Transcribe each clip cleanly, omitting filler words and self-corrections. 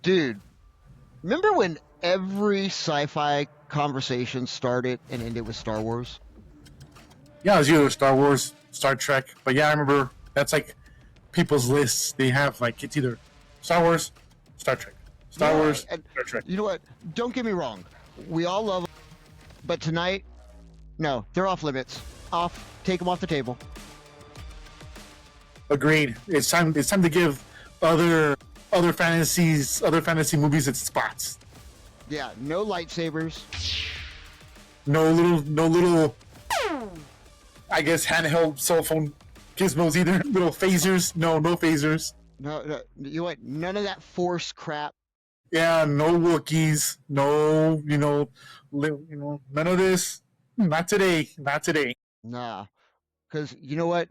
Dude, remember when every sci-fi conversation started and ended with Star Wars? Yeah, it was either Star Wars, Star Trek, but yeah, I remember that's like people's lists. They have like it's either Star Wars, Star Trek, Star Yeah, Wars, and Star Trek. you know what? Don't get me wrong. We all love them, but tonight, no, they're off limits. Off. Take them off the table. Agreed. It's time. It's time to give other fantasy movies its spots. Yeah, no lightsabers. No little. I guess handheld cell phone gizmos either. Little phasers. No phasers. No, you know what? None of that force crap. Yeah, no Wookiees. No, none of this. Not today. Not today. Nah, because you know what?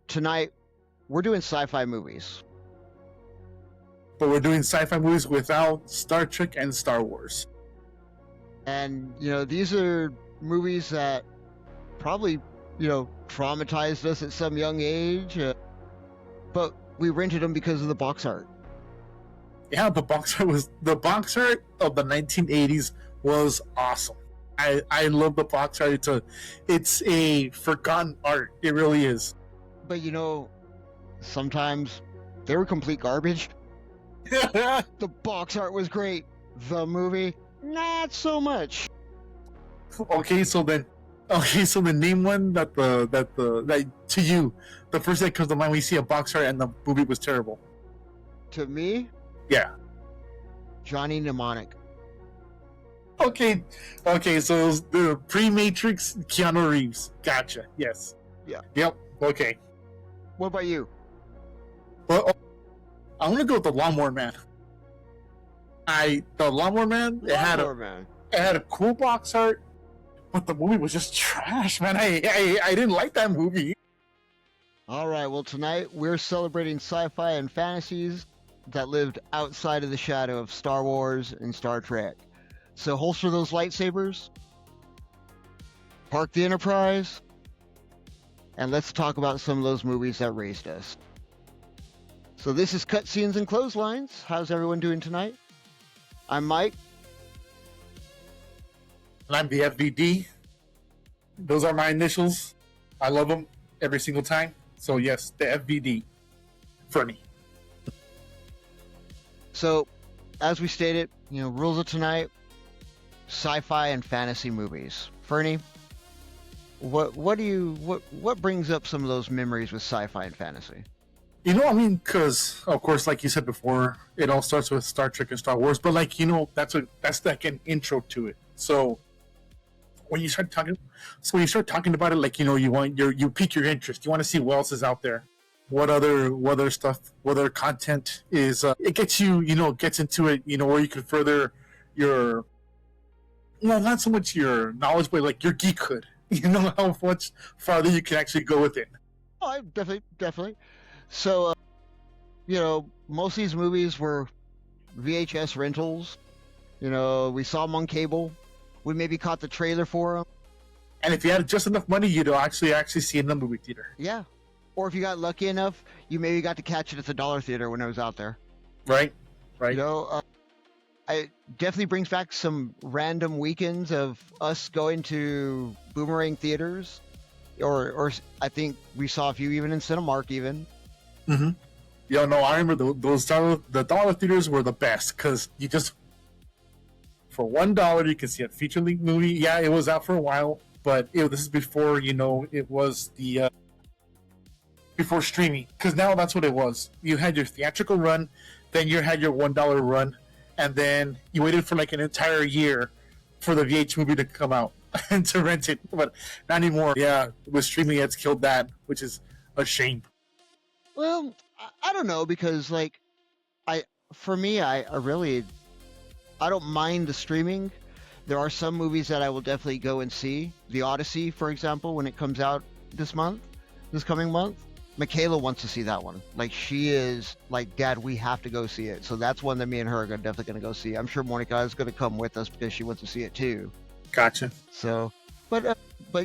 Tonight, we're doing sci-fi movies. But we're doing sci-fi movies without Star Trek and Star Wars. And, these are movies that probably, traumatized us at some young age. But we rented them because of the box art. Yeah, the box art of the 1980s was awesome. I love the box art. It's a forgotten art. It really is. But sometimes they were complete garbage. The box art was great. The movie, not so much. Okay, so then name one that to you, the first thing that comes to mind when you see a box art and the movie was terrible. To me, Yeah. Johnny Mnemonic. Okay, so it was the pre-Matrix Keanu Reeves. Gotcha. Yes. Yeah. Yep. Okay. What about you? Well, I'm gonna go with the Lawnmower Man. The Lawnmower Man. It had a cool box art, but the movie was just trash, man. I didn't like that movie. All right. Well, tonight we're celebrating sci-fi and fantasies that lived outside of the shadow of Star Wars and Star Trek. So holster those lightsabers, park the Enterprise, and let's talk about some of those movies that raised us. So this is Cutscenes and Clotheslines. How's everyone doing tonight? I'm Mike. And I'm the FVD. Those are my initials. I love them every single time. So yes, the FVD. Fernie. So, as we stated, rules of tonight, sci-fi and fantasy movies. Fernie, what brings up some of those memories with sci-fi and fantasy? Because of course, like you said before, it all starts with Star Trek and Star Wars. But that's like an intro to it. So when you start talking about it, you pique your interest. You want to see what else is out there, what other stuff, what other content is. It gets gets into it. Where you can further your, not so much your knowledge, but like your geekhood. How much farther you can actually go with it. Oh, I definitely. So, most of these movies were VHS rentals. We saw them on cable. We maybe caught the trailer for them. And if you had just enough money, you'd actually see it in the movie theater. Yeah. Or if you got lucky enough, you maybe got to catch it at the dollar theater when it was out there. Right. It definitely brings back some random weekends of us going to Boomerang theaters, or I think we saw a few even in Cinemark even. Mm-hmm. I remember the dollar theaters were the best because you just for $1 you can see a feature-length movie. Yeah, it was out for a while, but this is before it was the before streaming, because now that's what it was. You had your theatrical run, then you had your $1 run, and then you waited for like an entire year for the VH movie to come out and to rent it. But not anymore. Yeah, with streaming, it's killed that, which is a shame. Well, I don't know, because I don't mind the streaming. There are some movies that I will definitely go and see. The Odyssey, for example, when it comes out this coming month. Michaela wants to see that one. She is like, Dad, we have to go see it. So that's one that me and her are definitely going to go see. I'm sure Monica is going to come with us because she wants to see it too. Gotcha. So, but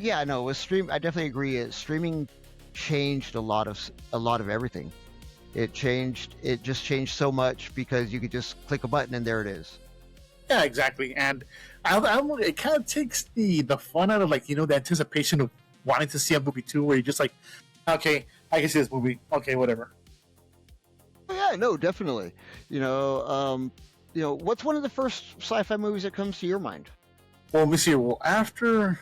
yeah, no, with I definitely agree. Streaming changed a lot of everything. It just changed so much because you could just click a button and there it is. Yeah, exactly. And it kind of takes the fun out of, like, the anticipation of wanting to see a movie too, where you're just like, okay, I can see this movie. Okay, whatever. Yeah, no, definitely. What's one of the first sci-fi movies that comes to your mind? Well, let me see. Well, after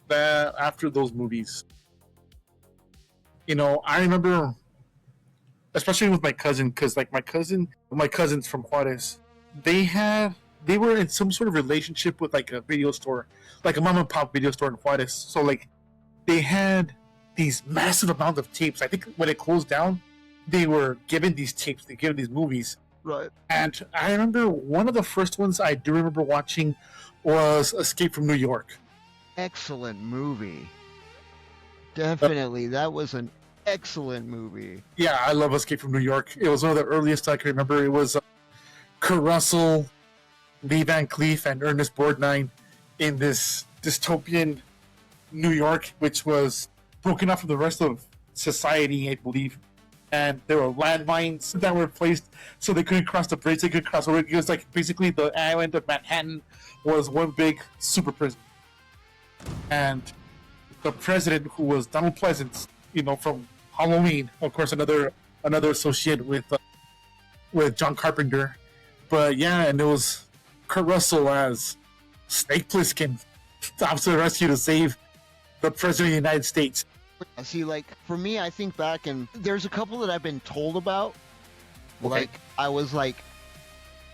those movies, I remember, especially with my cousin, because like my cousins from Juarez, they were in some sort of relationship with like a video store, like a mom and pop video store in Juarez. So like they had these massive amounts of tapes. I think when it closed down, they were given these tapes, they given these movies. Right. And I remember one of the first ones I do remember watching was Escape from New York. Excellent movie. Definitely. That was an excellent movie. Yeah, I love Escape from New York. It was one of the earliest I can remember. It was Kurt Russell, Lee Van Cleef, and Ernest Borgnine in this dystopian New York, which was broken off from the rest of society, I believe. And there were landmines that were placed so they couldn't cross the bridge. They couldn't cross over. It was like basically the island of Manhattan was one big super prison. And the president, who was Donald Pleasance, from Halloween, of course, another associate with John Carpenter. But yeah, and it was Kurt Russell as Snake Plissken stops to the rescue to save the president of the United States. See, like, for me, I think back, and there's a couple that I've been told about. Okay. Like, I was like,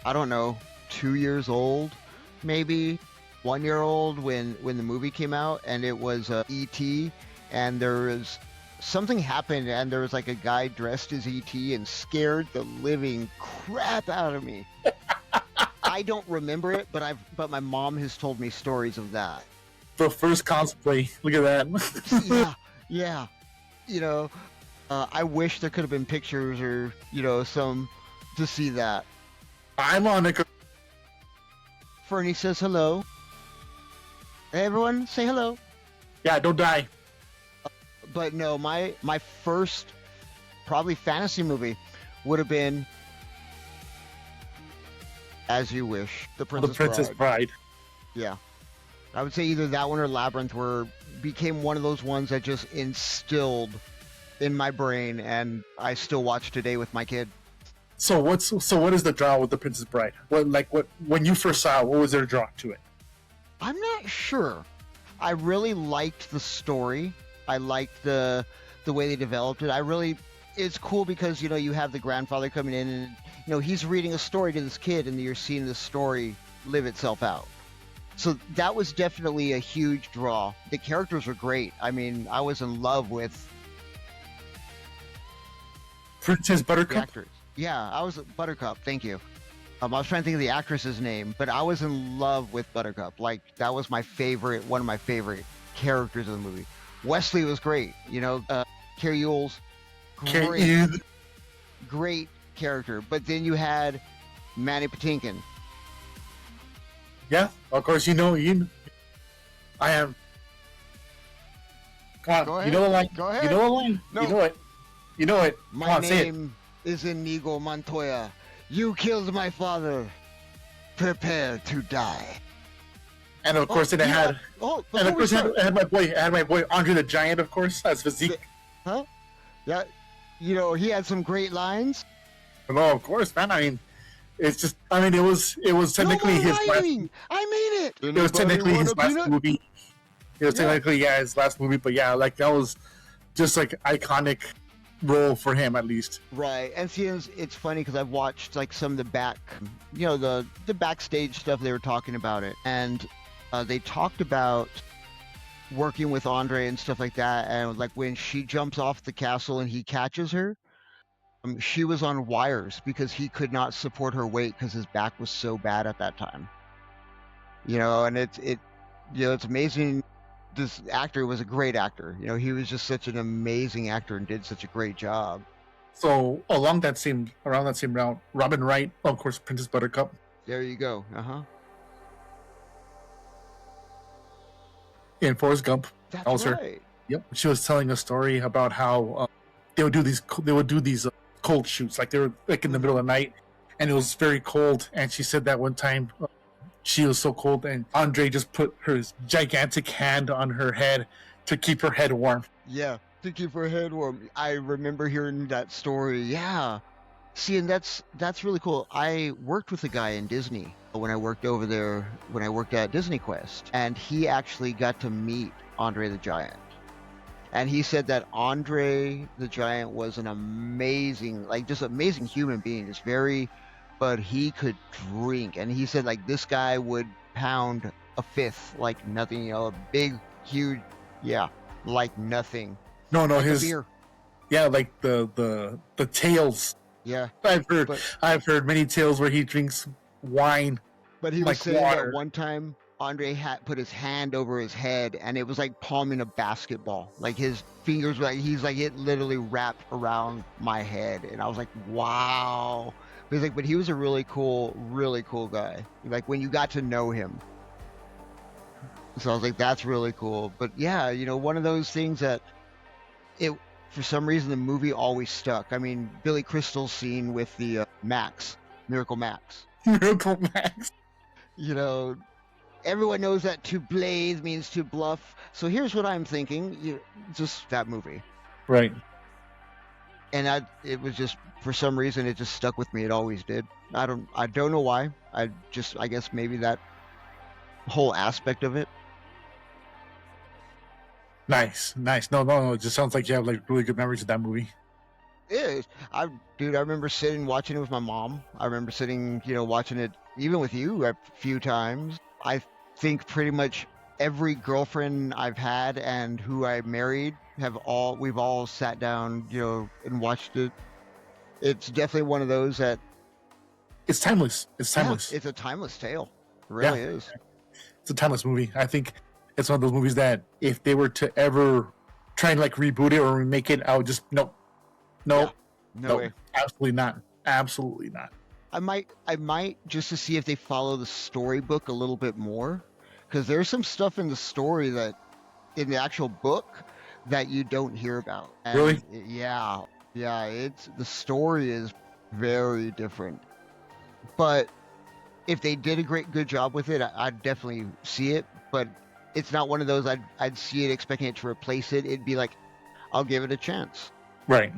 I don't know, 2 years old, maybe 1 year old when the movie came out, and it was E.T., and there was something happened, and there was like a guy dressed as E.T. and scared the living crap out of me. I don't remember it, but my mom has told me stories of that. The first cosplay. Look at that. Yeah. I wish there could have been pictures or, some to see that. I'm on it. Fernie says hello. Hey, everyone, say hello. Yeah, don't die. But no, my first probably fantasy movie would have been As You Wish, The Princess Bride. Yeah. I would say either that one or Labyrinth became one of those ones that just instilled in my brain, and I still watch today with my kid. So what is the draw with The Princess Bride? What when you first saw it, what was their draw to it? I'm not sure. I really liked the story. I liked the way they developed it. It's cool because you have the grandfather coming in and he's reading a story to this kid, and you're seeing the story live itself out. So that was definitely a huge draw. The characters were great. I mean, I was in love with Princess Buttercup? the actors. Yeah, I was Buttercup. Thank you. I was trying to think of the actress's name, but I was in love with Buttercup. Like, that was one of my favorite characters of the movie. Wesley was great. Carrie Ewell's great character. But then you had Manny Patinkin. Yeah, of course, I am. Come on, Go ahead. you know the line. Go ahead. You know the line. No. You know it. Come My on, say it. name is Inigo Montoya. You killed my father. Prepare to die. And of course, it had. And of course, I had my boy Andre the Giant, of course, as physique. Huh? Yeah. He had some great lines. No, of course, man. I mean, it's just. I mean, it was technically his last. I mean it. It was technically his last movie. It was technically his last movie, but yeah, like that was just like iconic role for him at least. Right, and see, it's funny because I've watched like some of the the backstage stuff they were talking about it, and they talked about working with Andre and stuff like that, and like when she jumps off the castle and he catches her, she was on wires because he could not support her weight because his back was so bad at that time. And it's amazing. This actor was a great actor. He was just such an amazing actor and did such a great job. So around that same route, Robin Wright, of course, Princess Buttercup. There you go. In Forrest Gump. That's right. Yep. She was telling a story about how they would do these cold shoots, like they were like in the middle of the night, and it was very cold. And she said that one time she was so cold, and Andre just put his gigantic hand on her head to keep her head warm. Yeah, to keep her head warm. I remember hearing that story. Yeah. See, and that's really cool. I worked with a guy in Disney when I worked over there, when I worked at Disney Quest, and he actually got to meet Andre the Giant. And he said that Andre the Giant was an amazing, like just amazing human being, just very, but he could drink. And he said like this guy would pound a fifth like nothing, you know, a big, huge, yeah, like nothing. No, like his beer. Yeah, like the tales. Yeah, I've heard many tales where he drinks wine. But he was like saying water. that one time Andre had put his hand over his head and it was like palming a basketball. Like his fingers were like, he's like, it literally wrapped around my head. And I was like, wow. But he's like, but he was a really cool guy. Like when you got to know him. So I was like, that's really cool. But yeah, you know, one of those things that for some reason the movie always stuck. I mean, Billy Crystal's scene with the Miracle Max. Miracle Max. You know, everyone knows that to blaze means to bluff. So here's what I'm thinking. Just that movie. Right. And it was just, for some reason, it just stuck with me. It always did. I don't know why. I guess maybe that whole aspect of it. Nice. No. It just sounds like you have like really good memories of that movie. It is. I remember watching it with my mom. I remember sitting, you know, watching it even with you a few times. I think pretty much every girlfriend I've had and who I married we've all sat down, you know, and watched it. It's definitely one of those that it's timeless. It's timeless. Yeah, it's a timeless tale. It really is. It's a timeless movie. I think it's one of those movies that if they were to ever try and like reboot it or remake it, I would just no way. Absolutely not. I might just to see if they follow the storybook a little bit more, because there's some stuff in the story that in the actual book that you don't hear about. And really? Yeah. The story is very different. But if they did a good job with it, I'd definitely see it. But it's not one of those I'd see it expecting it to replace it. It'd be like, I'll give it a chance. Right.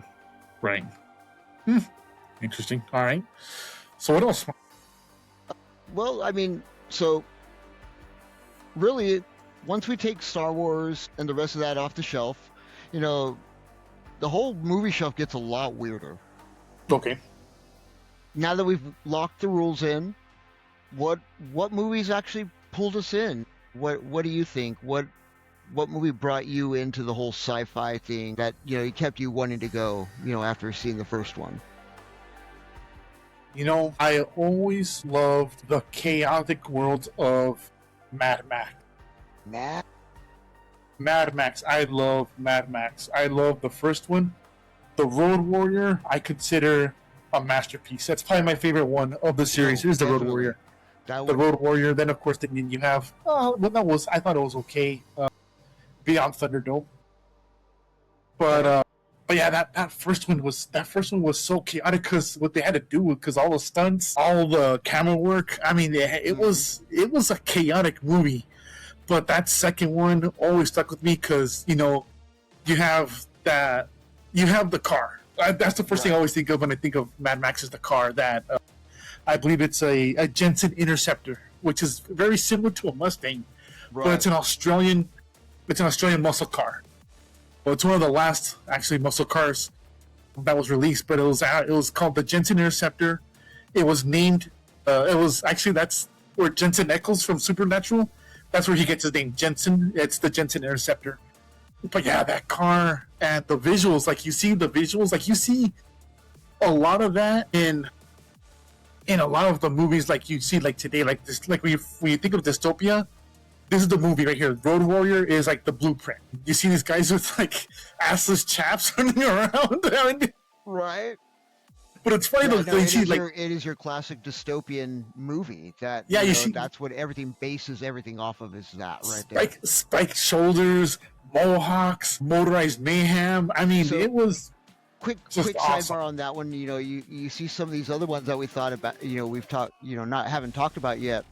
Interesting. All right. So what else? Well, I mean, so really, once we take Star Wars and the rest of that off the shelf, you know, the whole movie shelf gets a lot weirder. Okay. Now that we've locked the rules in, what movies actually pulled us in? What do you think? What movie brought you into the whole sci-fi thing that, you know, it kept you wanting to go, you know, after seeing the first one? You know, I always loved the chaotic world of Mad Max. Mad Max. I love Mad Max. I love the first one. The Road Warrior, I consider a masterpiece. That's probably my favorite one of the series. Is the Road Warrior. The Road Warrior. Then, of course, you have. I thought it was okay. Beyond Thunderdome. But yeah, that first one was so chaotic because what they had to do, because all the stunts, all the camera work. I mean, it was a chaotic movie. But that second one always stuck with me because, you know, you have the car. That's the first thing I always think of when I think of Mad Max is the car that I believe it's a Jensen Interceptor, which is very similar to a Mustang, but it's an Australian muscle car. Well, it's one of the last actually muscle cars that was released, but it was called the Jensen Interceptor. It was named. That's where Jensen Ackles from Supernatural. That's where he gets his name, Jensen. It's the Jensen Interceptor. But yeah, that car and the visuals, like you see a lot of that in a lot of the movies, like you see like today, like this, like when you think of dystopia, this is the movie right here. Road Warrior is like the blueprint. You see these guys with like assless chaps running around, right? But it's funny though. It is your classic dystopian movie that that's what everything bases everything off of, is that right there. Spiked shoulders, mohawks, motorized mayhem. I mean, it was quick Just awesome. sidebar on that one. You know, you see some of these other ones that we thought about. You know, we've talked. You know, not haven't talked about yet.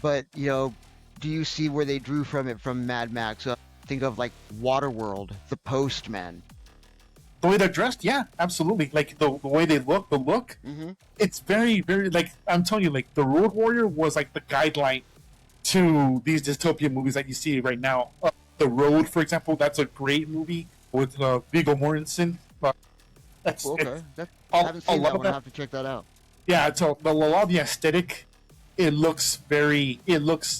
But you know, do you see where they drew from it from Mad Max? Think of like Waterworld, The Postman. The way they're dressed, yeah, absolutely. Like the way they look, Mm-hmm. it's very, very, like, I'm telling you, like, the Road Warrior was like the guideline to these dystopian movies that you see right now. The Road, for example, that's a great movie with Viggo Mortensen. That's Okay, I I haven't seen that one. I have to check that out. Yeah, so a lot of the aesthetic, it looks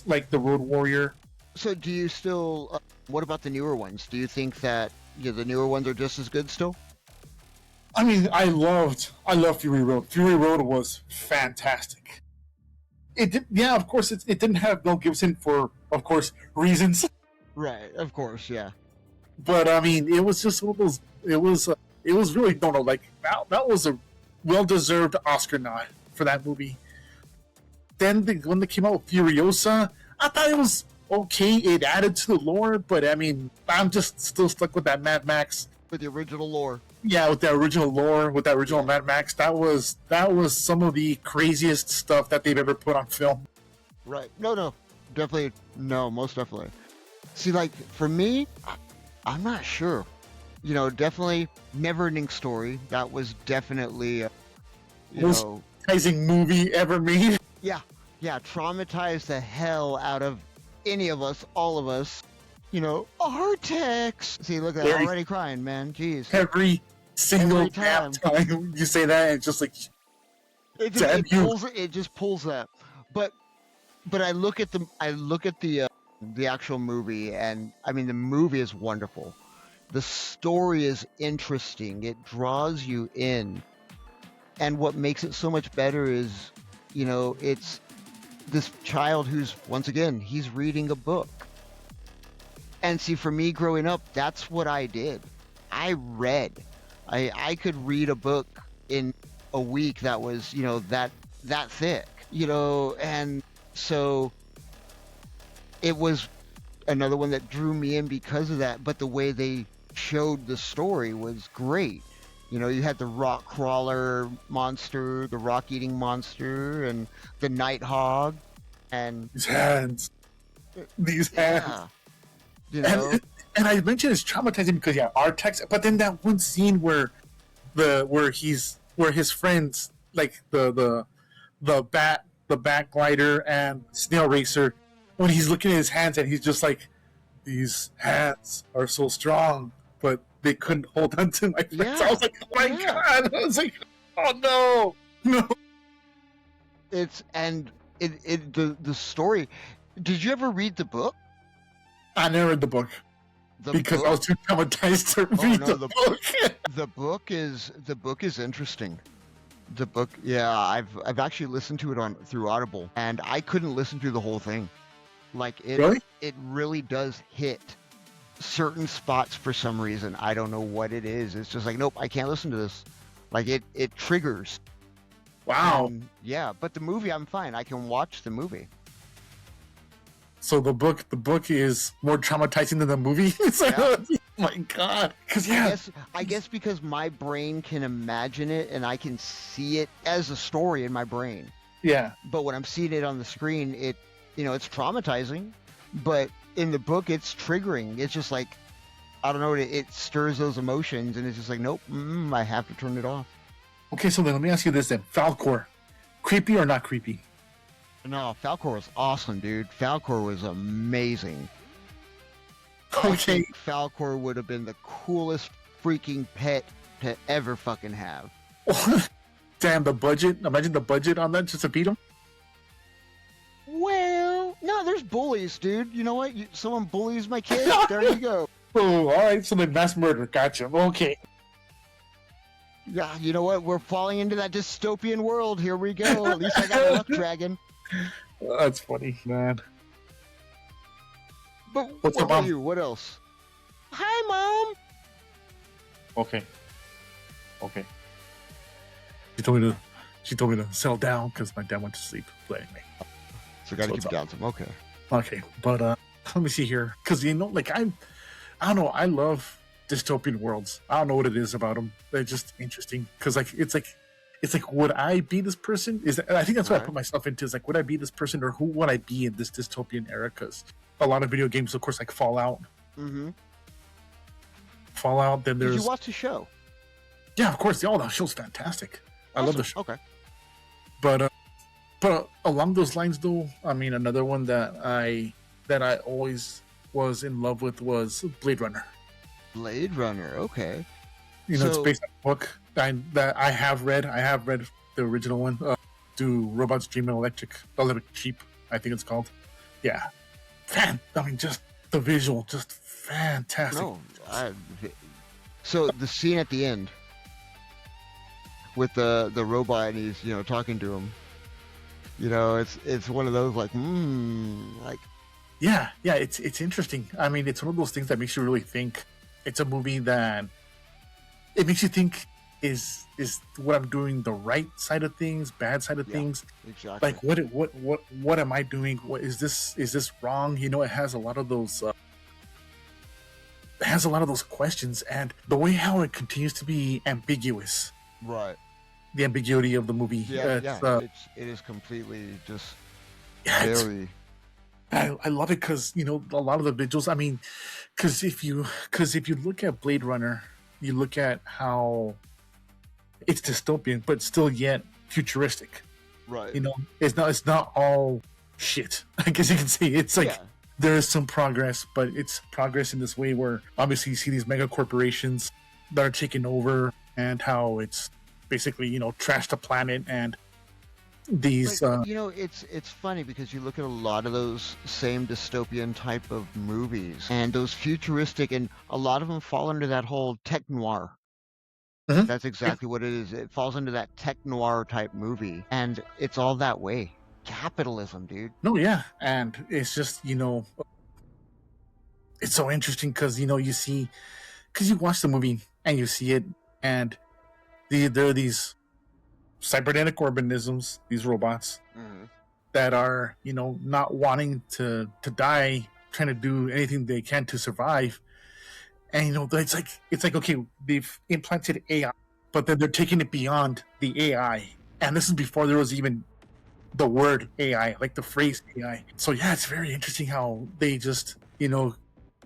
like the Road Warrior. So, do you still? What about the newer ones? Do you think that the newer ones are just as good still? I mean, I love Fury Road. Fury Road was fantastic. Yeah, of course, it didn't have Mel Gibson for, of course, reasons. Right, of course, yeah. But I mean, it was just one of those. It was really no, like that was a well-deserved Oscar nod for that movie. Then when they came out with Furiosa, I thought it was okay. It added to the lore, but I mean, I'm just still stuck with that Mad Max. With the original lore. Yeah, with the original lore, with that original Mad Max, that was some of the craziest stuff that they've ever put on film. Right. No, definitely. No, most definitely. See, like for me, I'm not sure. You know, definitely Never-Ending Story. That was definitely, Most traumatizing movie ever made. Yeah, traumatized the hell out of any of us, all of us. You know, Artex. See, look at that, already crying, man. Jeez. Every single Every damn time you say that, it's just like, it just pulls that. But I look at the actual movie, and I mean the movie is wonderful. The story is interesting. It draws you in. And what makes it so much better is, you know, it's this child who's, once again, he's reading a book. And see, for me growing up, that's what I did. I read. I could read a book in a week that was, you know, that thick, you know, and so it was another one that drew me in because of that. But the way they showed the story was great. You know, you had the rock crawler monster, the rock eating monster, and the nighthawk, and these hands. Yeah, you know. And I mentioned it's traumatizing because Artex, but then that one scene where his friends, like the bat glider and snail racer, when he's looking at his hands and he's just like, these hands are so strong, but they couldn't hold on to my friends. Yeah. I was like, oh my god! I was like, oh no. The story. Did you ever read the book? I never read the book because I was too traumatized to read the book. The book is interesting. The book, yeah, I've actually listened to it through Audible, and I couldn't listen through the whole thing. Like it really does hit certain spots for some reason. I don't know what it is. It's just like, nope, I can't listen to this. Like it triggers. Wow. Yeah, but the movie, I'm fine. I can watch the movie. So the book is more traumatizing than the movie. It's like, oh my god. Because I guess because my brain can imagine it and I can see it as a story in my brain. Yeah. But when I'm seeing it on the screen, it's traumatizing. But in the book, it's triggering. It's just like, I don't know, it stirs those emotions, and it's just like, nope, I have to turn it off. Okay, so then let me ask you this then. Falcor, creepy or not creepy? No, Falcor was awesome, dude. Falcor was amazing. Okay. I think Falcor would have been the coolest freaking pet to ever fucking have. Damn, the budget. Imagine the budget on that just to beat him. Well, no, there's bullies, dude. You know what? Someone bullies my kid. There you go. Oh, all right. So then mass murder. Gotcha. Okay. Yeah, you know what? We're falling into that dystopian world. Here we go. At least I got a luck dragon. That's funny, man. But What's what up, Mom? about you? What else? Hi, Mom. Okay. She told me to settle down because my dad went to sleep. But anyway. So gotta keep it down some. Okay. Okay, but let me see here, because like I don't know, I love dystopian worlds. I don't know what it is about them. They're just interesting because it's like would I be this person? I think that's what I put myself into. Is like, would I be this person, or who would I be in this dystopian era? Because a lot of video games, of course, like Fallout. Mm-hmm. Fallout. Then there's. Did you watch the show? Yeah, of course. Oh, that show's fantastic. I love the show. Okay. But along those lines, though, I mean, another one that I always was in love with was Blade Runner. Blade Runner. Okay. It's based on a book that I have read. I have read the original one. Do Robots Dream of Electric Sheep? I think it's called. Yeah. I mean, just the visual, just fantastic. No. So the scene at the end with the robot, and he's talking to him. It's one of those like yeah, it's interesting. I mean, it's one of those things that makes you really think. It's a movie that it makes you think: is what I'm doing the right side of things, bad side of things? Exactly. Like what am I doing? What is this? Is this wrong? It has a lot of those. It has a lot of those questions, and the way how it continues to be ambiguous. Right. The ambiguity of the movie. It is completely just very. I love it because a lot of the visuals. I mean, because if you look at Blade Runner, you look at how it's dystopian, but still yet futuristic. Right. It's not all shit. I guess you can say it's like there is some progress, but it's progress in this way where obviously you see these mega corporations that are taking over, and how it's basically trash the planet, and these it's funny because you look at a lot of those same dystopian type of movies, and those futuristic, and a lot of them fall under that whole tech noir. Mm-hmm. That's exactly what it is. It falls into that tech noir type movie, and it's all that way. Capitalism, dude. No, yeah, and it's just it's so interesting because you see, because you watch the movie and you see it, and there are these cybernetic organisms, these robots that are not wanting to die, trying to do anything they can to survive, and it's like okay, they've implanted AI, but then they're taking it beyond the AI, and this is before there was even the word AI, like the phrase AI. So yeah, it's very interesting how they just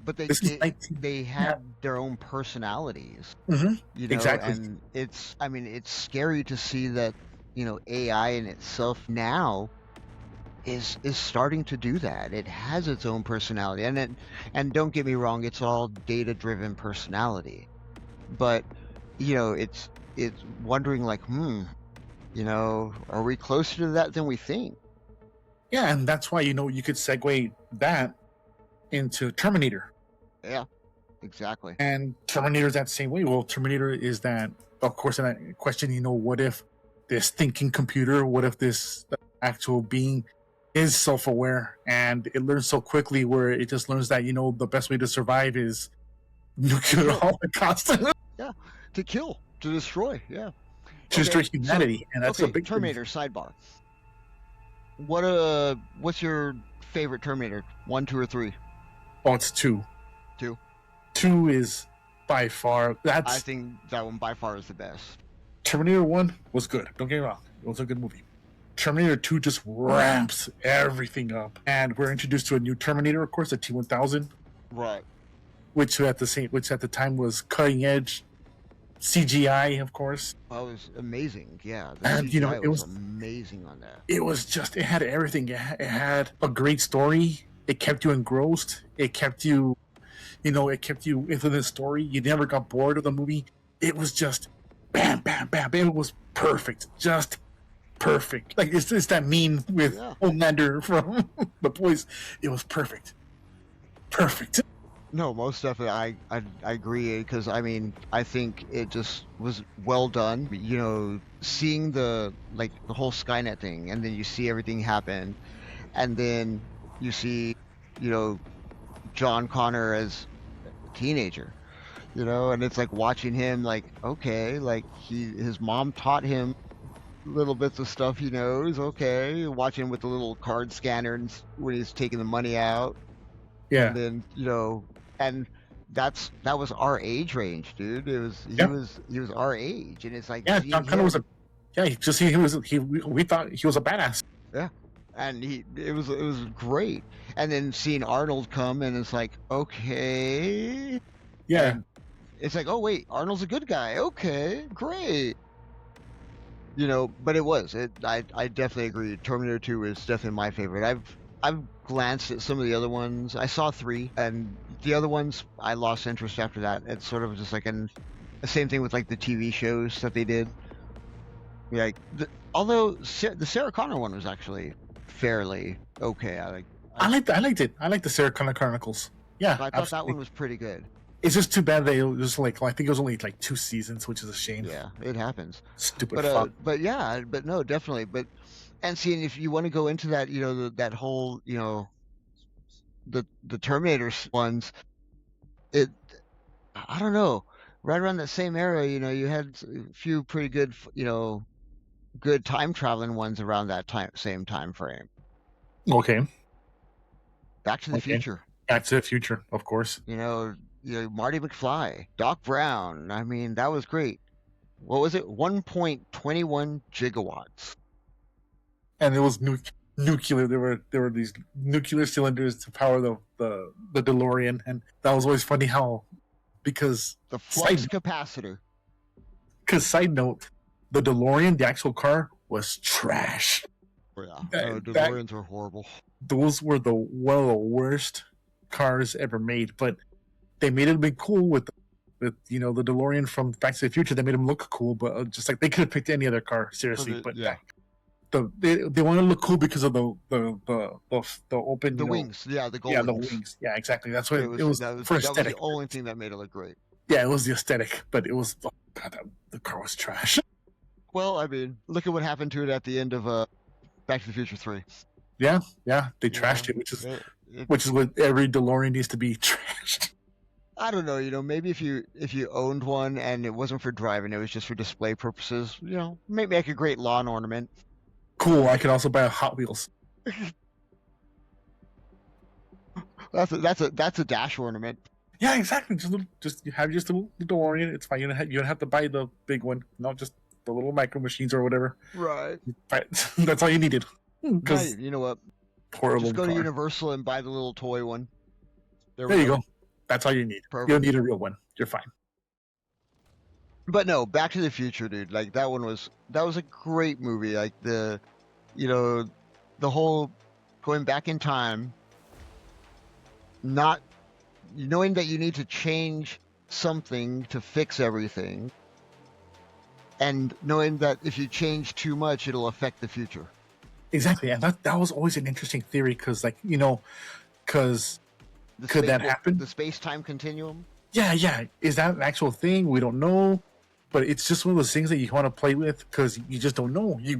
but they have their own personalities. Mm-hmm. Exactly. And it's scary to see that AI in itself now is starting to do that. It has its own personality, and don't get me wrong, it's all data driven personality, but it's wondering like are we closer to that than we think? Yeah, and that's why you could segue that into Terminator. Yeah, exactly. And Terminator is that same way. Well, Terminator is that, of course, in that question, what if this thinking computer, what if this actual being is self-aware, and it learns so quickly where it just learns that, the best way to survive is nuclear holocaust. Yeah, to kill, to destroy, yeah. To destroy humanity, and that's a big Terminator thing. Sidebar. What's your favorite Terminator? 1, 2, or 3? Oh, it's 2. 2? 2 is by far. I think that one by far is the best. Terminator 1 was good. Don't get me wrong. It was a good movie. Terminator 2 just ramps everything up. And we're introduced to a new Terminator, of course, the T-1000. Right. Which at the time was cutting edge CGI, of course. That was amazing. Yeah. The and CGI was amazing on that. It had everything. It had a great story. It kept you engrossed. It kept you into the story. You never got bored of the movie. It was just bam, bam, bam. It was perfect. Just perfect. Like it's that meme with Homelander from The Boys. It was perfect. Perfect. No, most definitely. I agree, because I think it just was well done. Seeing the whole Skynet thing, and then you see everything happen, and then you see John Connor as a teenager, and it's like watching him, his mom taught him little bits of stuff he knows. Okay, watching with the little card scanner and when he's taking the money out. Yeah. And then and that was our age range, dude. It was Yeah. he was our age, and it's like Yeah, seeing John Connor him, was a we thought he was a badass. yeah, and it was great. And then seeing Arnold come, and it's like, okay, Yeah. and it's like, oh wait, Arnold's a good guy. Okay, great. You know, but it was it. I definitely agree. Terminator 2 is definitely my favorite. I've glanced at some of the other ones. I saw 3, and the other ones I lost interest after that. It's sort of just like the same thing with like the TV shows that they did. Like, although the Sarah Connor one was actually fairly okay. I liked it. I like the Sarah Connor Chronicles. Yeah, I thought that one was pretty good. It's just too bad that it was like, I think it was only like 2 seasons, which is a shame. Yeah, it happens. Stupid But fuck. but yeah, but no, definitely. But and seeing if you want to go into that, you know, that whole, you know, the Terminator ones, it I don't know. Right around that same era, you know, you had a few pretty good, you know, good time traveling ones around that same time frame. Okay. Back to the Future. Back to the Future, of course. You know, Marty McFly, Doc Brown. I mean, that was great. What was it? 1.21 gigawatts. And it was nuclear. There were these nuclear cylinders to power the DeLorean, and that was always funny how, because the flux capacitor. Because side note, the DeLorean, the actual car, was trash. Yeah, DeLoreans were horrible. Those were one of the worst cars ever made, but they made it look cool with you know, the DeLorean from Back to the Future. They made them look cool, but just like they could have picked any other car, seriously. But yeah, they want to look cool because of the open wings, the gold the wings, yeah, exactly. That's what it was for aesthetic. That was the only thing that made it look great. Yeah, it was the aesthetic, but it was the car was trash. Well, I mean, look at what happened to it at the end of Back to the Future 3. Yeah, they trashed it, which is what every DeLorean needs to be trashed. I don't know, you know, maybe if you owned one and it wasn't for driving, it was just for display purposes, you know, maybe make a great lawn ornament. Cool, I could also buy a Hot Wheels. That's a dash ornament. Yeah, exactly. Just you have just a little DeLorean. It's fine. You don't have to buy the big one. No, just the little micro machines or whatever. Right. That's all you needed. Right. You know what? Horrible. Just go to Universal and buy the little toy one. There you go. That's all you need. Perfect. You don't need a real one. You're fine. But no, Back to the Future, dude. Like that was a great movie. Like the whole going back in time, not knowing that you need to change something to fix everything, and knowing that if you change too much, it'll affect the future. Exactly, and that was always an interesting theory because, like, you know, because could that happen? The space-time continuum? Yeah. Is that an actual thing? We don't know. But it's just one of those things that you want to play with because you just don't know. You're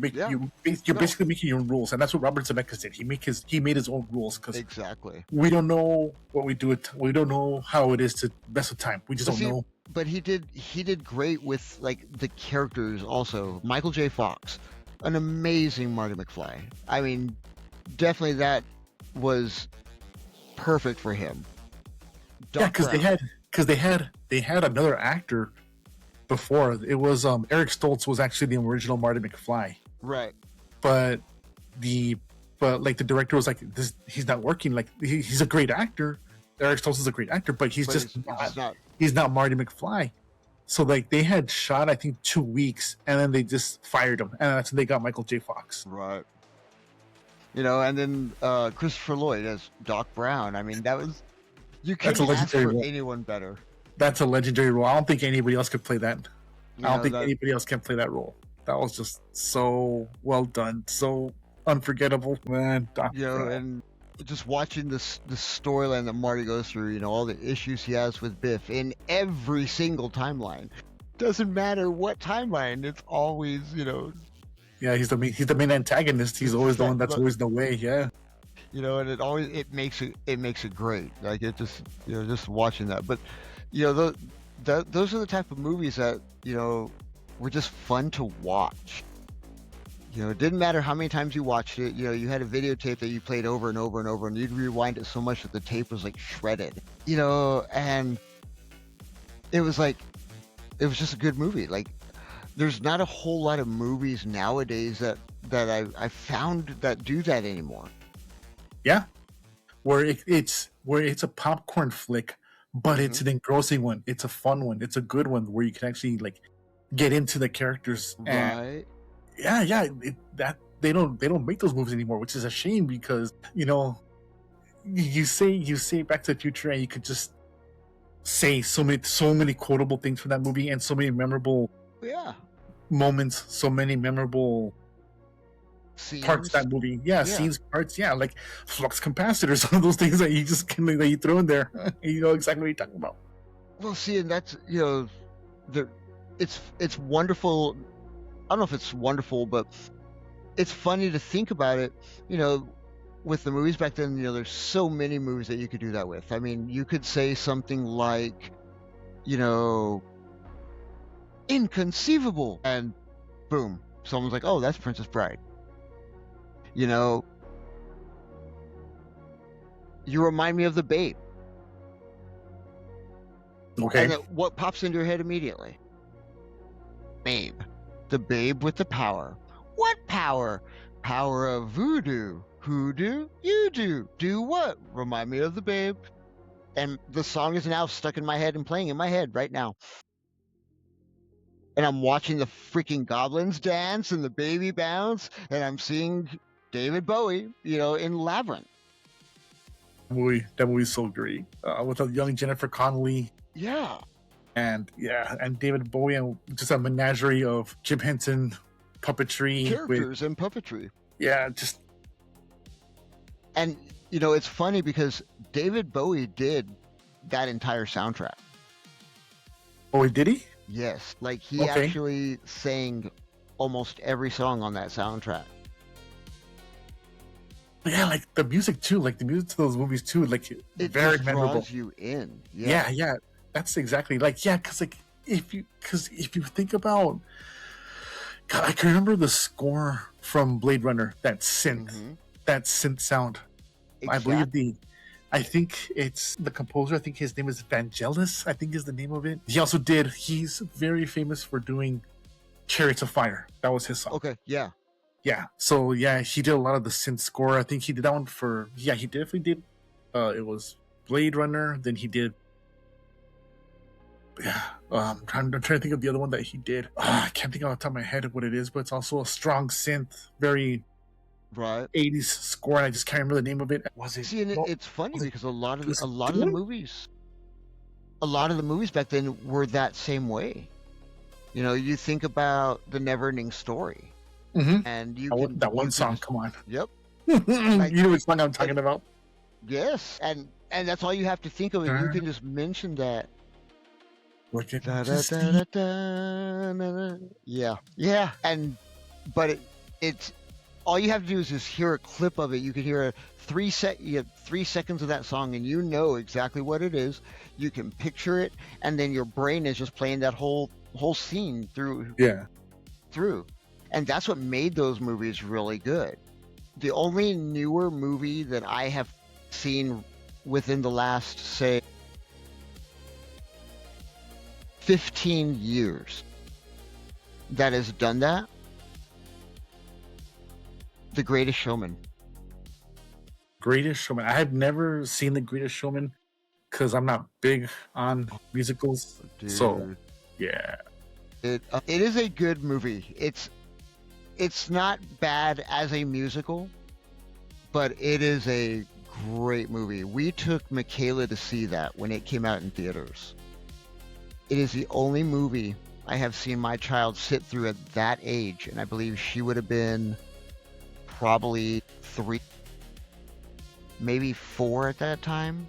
basically making your own rules, and that's what Robert Zemeckis did. He made his own rules because exactly we don't know what we do. We don't know how it is to mess with time. We just don't know. But he did great with like the characters. Also, Michael J. Fox, an amazing Marty McFly. I mean, definitely that was perfect for him. Yeah, because they had another actor. Before it was Eric Stoltz was actually the original Marty McFly, right? But the director was like, he's not working. Like he's a great actor. Eric Stoltz is a great actor, but he's not Marty McFly. So like they had shot I think 2 weeks, and then they just fired him, and that's when they got Michael J. Fox. Right. You know, and then Christopher Lloyd as Doc Brown. I mean, you couldn't ask for anyone better. That's a legendary role. I don't think anybody else could play that. I don't think anybody else can play that role. That was just so well done, so unforgettable, man. And just watching the storyline that Marty goes through, you know, all the issues he has with Biff in every single timeline. Doesn't matter what timeline, it's always, you know. Yeah, he's the main antagonist. He's always the one that's always the way. Yeah. You know, and it makes it great. Like it just, you know, just watching that, but. You know, those are the type of movies that, you know, were just fun to watch. You know, it didn't matter how many times you watched it. You know, you had a videotape that you played over and over and over, and you'd rewind it so much that the tape was like shredded. You know, and it was like, it was just a good movie. Like, there's not a whole lot of movies nowadays that I found that do that anymore. Yeah, where it's a popcorn flick, but it's an engrossing one. It's a fun one. It's a good one where you can actually like get into the characters. And Right. yeah, that they don't make those movies anymore, which is a shame because you say Back to the Future and you could just say so many quotable things from that movie and so many memorable Yeah. moments, so many memorable Scenes. parts of that movie. Yeah, scenes, parts. Yeah, like flux capacitors, one of those things that you just can that you throw in there. You know exactly what you're talking about. Well, see, and that's, it's wonderful. I don't know if it's wonderful, but it's funny to think about it. With the movies back then, there's so many movies that you could do that with. I mean, you could say something like, inconceivable, and boom, someone's like, oh, that's Princess Bride. You remind me of the Babe. Okay. And what pops into your head immediately? Babe. The Babe with the power. What power? Power of voodoo. Who do? You do. Do what? Remind me of the Babe. And the song is now stuck in my head and playing in my head right now. And I'm watching the freaking goblins dance and the baby bounce, and I'm seeing David Bowie, in Labyrinth. That movie's so great. With a young Jennifer Connelly. Yeah. And David Bowie, and just a menagerie of Jim Henson puppetry. Characters and puppetry. Yeah, just. And, it's funny because David Bowie did that entire soundtrack. Oh, did he? Yes. Like, he actually sang almost every song on that soundtrack. Yeah, like the music too, like the music to those movies too, like it very just memorable. Draws you in. Yeah. That's exactly because if you think about, God, I can remember the score from Blade Runner, that synth sound. Exactly. I think it's the composer. I think his name is Vangelis. I think is the name of it. He's very famous for doing Chariots of Fire. That was his song. Okay. Yeah. Yeah. So he did a lot of the synth score. I think he did that one for. Yeah, he definitely did. It was Blade Runner. Then he did. Yeah. I'm trying to think of the other one that he did. I can't think off the top of my head what it is, but it's also a strong synth, very right 80s score. And I just can't remember the name of it. Was it? See, and it's funny because a lot of the movies back then were that same way. You think about The Never-Ending Story. Mm-hmm. And that one song, come on. Yep. You know which song I'm talking about? Yes, and that's all you have to think of, and you can just mention that. Yeah, but it's all you have to do is just hear a clip of it. You can hear 3 seconds of that song, and you know exactly what it is. You can picture it, and then your brain is just playing that whole scene through. Yeah. And that's what made those movies really good. The only newer movie that I have seen within the last, say, 15 years that has done that, The Greatest Showman. Greatest Showman. I have never seen The Greatest Showman because I'm not big on musicals. Dude. So, yeah. It is a good movie. It's not bad as a musical, but it is a great movie. We took Michaela to see that when it came out in theaters. It is the only movie I have seen my child sit through at that age, and I believe she would have been probably 3, maybe 4 at that time.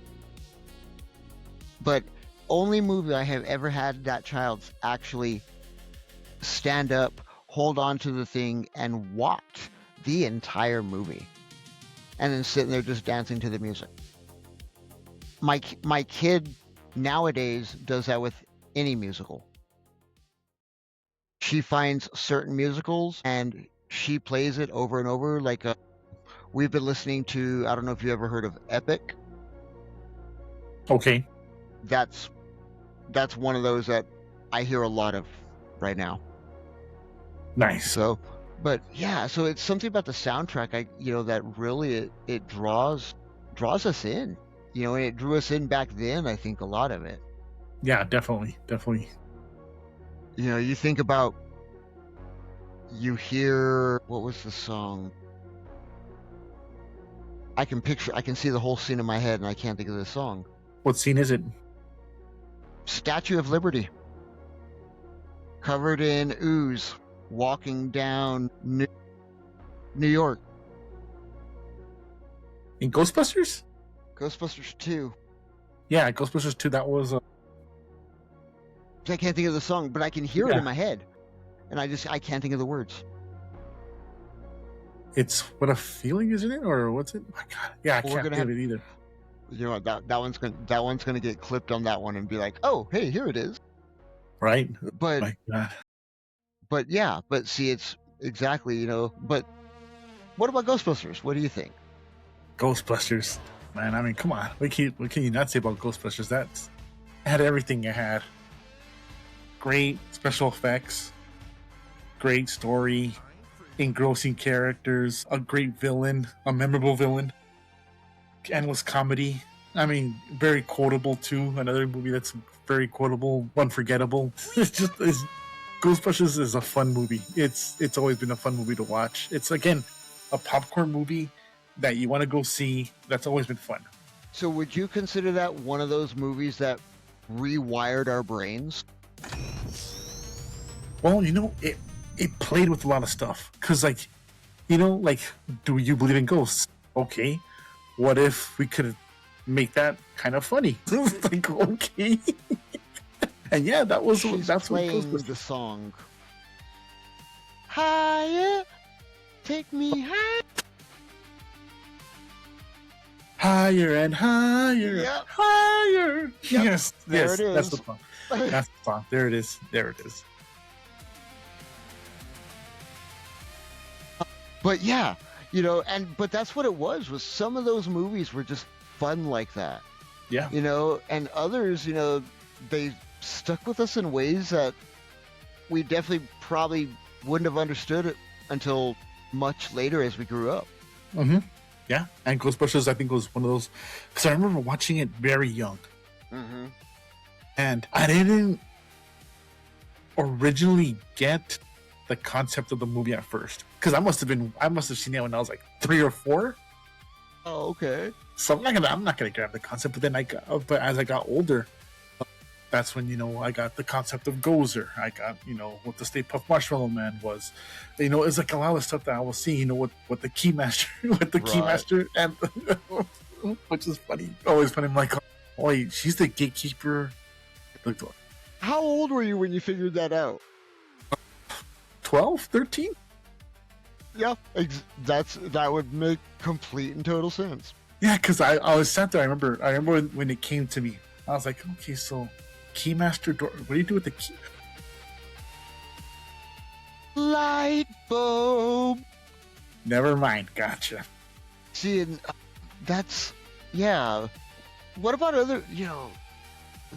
But only movie I have ever had that child actually stand up, hold on to the thing, and watch the entire movie, and then sitting there just dancing to the music. My kid nowadays does that with any musical. She finds certain musicals and she plays it over and over. Like we've been listening to, I don't know if you ever heard of Epic. Okay. That's that's one of those that I hear a lot of right now. Nice. So, but yeah, so it's something about the soundtrack, that really it draws us in, and it drew us in back then. I think a lot of it. Yeah, definitely. You think about, you hear, what was the song? I can see the whole scene in my head, and I can't think of the song. What scene is it? Statue of Liberty, covered in ooze, walking down New York. In Ghostbusters? Ghostbusters 2. Yeah, Ghostbusters 2, that was... I can't think of the song, but I can hear it in my head. And I can't think of the words. It's What a Feeling, isn't it? Or what's it? My God. Yeah, I can't think of it either. You know, that one's gonna get clipped on that one and be like, oh, hey, here it is. Right? But, my God. But yeah, but see, it's exactly, but what about Ghostbusters? What do you think? Ghostbusters. Man, I mean, come on. What can you not say about Ghostbusters? That had everything it had. Great special effects, great story, engrossing characters, a great villain, a memorable villain, endless comedy. I mean, very quotable too. Another movie that's very quotable, unforgettable. Ghostbusters is a fun movie. It's always been a fun movie to watch. It's, again, a popcorn movie that you want to go see. That's always been fun. So would you consider that one of those movies that rewired our brains? Well, it played with a lot of stuff. Because, do you believe in ghosts? Okay. What if we could make that kind of funny? Like, okay. And yeah, that's playing what the song. Higher, take me high. Higher and higher, Yep. higher. Yep. Yes, There yes, it is. that's the song. That's the song. There it is. But yeah, but that's what it was some of those movies were just fun like that. Yeah. And others, they stuck with us in ways that we definitely probably wouldn't have understood it until much later as we grew up. Mm-hmm. Yeah. And Ghostbusters, I think, was one of those, because I remember watching it very young. Mm-hmm. And I didn't originally get the concept of the movie at first, because I must have seen it when I was like 3 or 4. Oh, okay. So I'm not gonna grab the concept. But as I got older, that's when I got the concept of Gozer. I got what the Stay Puft Marshmallow Man was. It's like a lot of stuff that I was seeing. What the Keymaster, Keymaster, and which is funny. Always funny. I'm like, oh, she's the gatekeeper. Like, How old were you when you figured that out? 12, 13? Yeah, that would make complete and total sense. Yeah, because I was sat there. I remember when it came to me. I was like, okay, so Keymaster door. What do you do with the key? Light bulb. Never mind. Gotcha. See, and that's, yeah. What about other,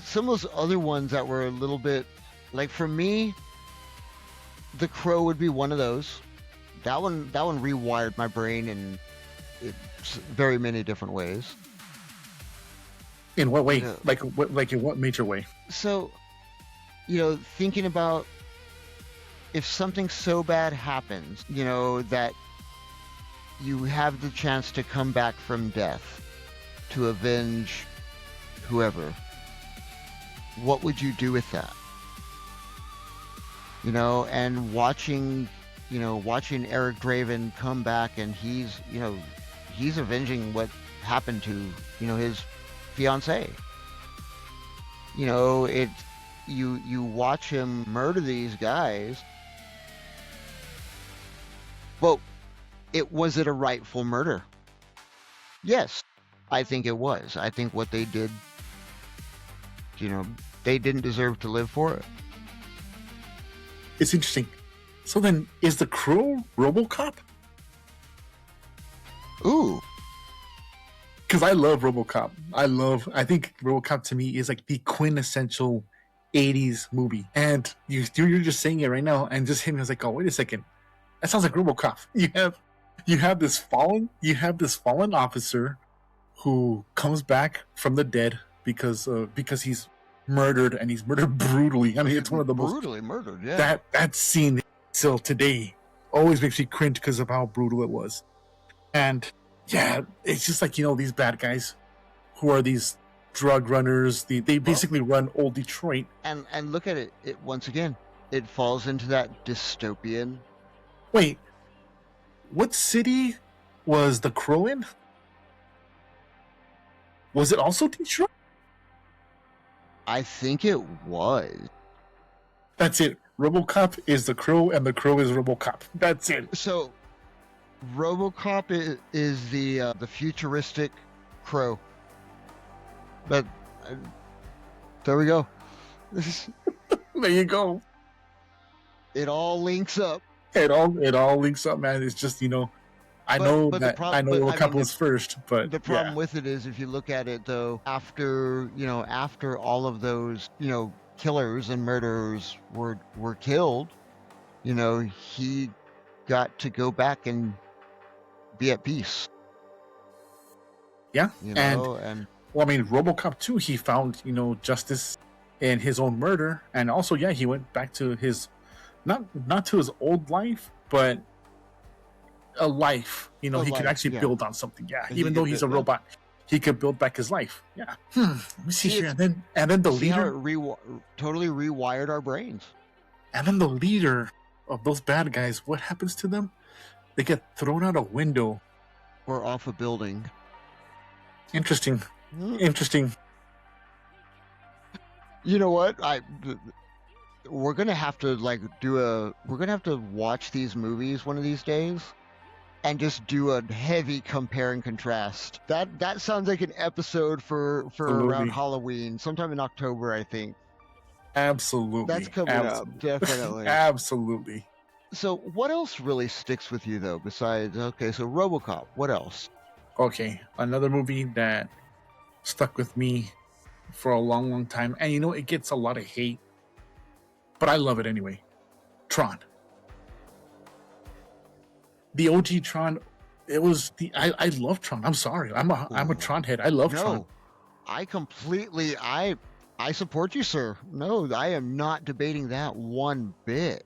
some of those other ones that were a little bit, like, for me, The Crow would be one of those. That one rewired my brain in very many different ways. In what way? Like in what major way? So, thinking about if something so bad happens, that you have the chance to come back from death to avenge whoever, what would you do with that? And watching Eric Draven come back, and he's avenging what happened to, his fiance. You watch him murder these guys. Well, was it a rightful murder? Yes, I think it was. I think what they did, they didn't deserve to live for it. It's interesting. So then, is the Crow RoboCop? Ooh. Because I love RoboCop. I think RoboCop to me is like the quintessential '80s movie, and you're just saying it right now, and just hit me. I was like, oh, wait a second, that sounds like RoboCop. You have this fallen officer who comes back from the dead because he's murdered, and he's murdered brutally. I mean, it's one of the most brutally murdered. Yeah. That scene still today always makes me cringe because of how brutal it was. And yeah, it's just like, these bad guys who are these drug runners. They basically run old Detroit. And look at it. It once again, it falls into that dystopian. Wait, what city was the Crow in? Was it also Detroit? I think it was. That's it. RoboCop is the Crow, and the Crow is RoboCop. That's it. So, RoboCop is the futuristic Crow. But there we go. There you go. It all links up. It all links up, man. It's just I know RoboCop was first, but the problem with it is, if you look at it though, after all of those killers and murderers were killed, he got to go back and be at peace. Yeah, and well, I mean, RoboCop 2, he found justice in his own murder, and also he went back to his not to his old life, but a life. He could actually build on something. Yeah, even though he's a robot, he could build back his life. Yeah. Let me see here, and then the leader totally rewired our brains. And then the leader of those bad guys, what happens to them? They get thrown out a window or off a building. Interesting. You know what? We're gonna have to watch these movies one of these days, and just do a heavy compare and contrast. That sounds like an episode for around Halloween, sometime in October, I think. Absolutely. That's coming up, definitely. Absolutely. So what else really sticks with you though, besides so RoboCop, what else? Okay, another movie that stuck with me for a long, long time, and it gets a lot of hate, but I love it anyway. Tron. The OG Tron, it was I love Tron. I'm sorry. I'm a Tron head. I love Tron. I support you, sir. No, I am not debating that one bit.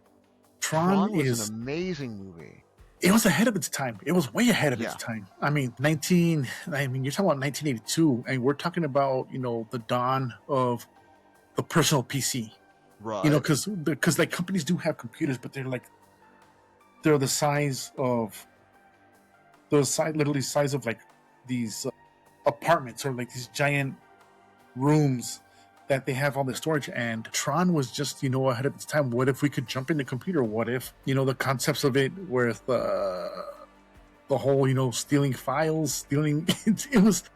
Tron was an amazing movie. It was ahead of its time. It was way ahead of its time. I mean, you're talking about 1982, and we're talking about, the dawn of the personal PC. Right. Because like companies do have computers, but they're the size of literally size of like these apartments, or like these giant rooms that they have all the storage. And Tron was just ahead of its time. What if we could jump in the computer? What if the concepts of it with the whole stealing files, it was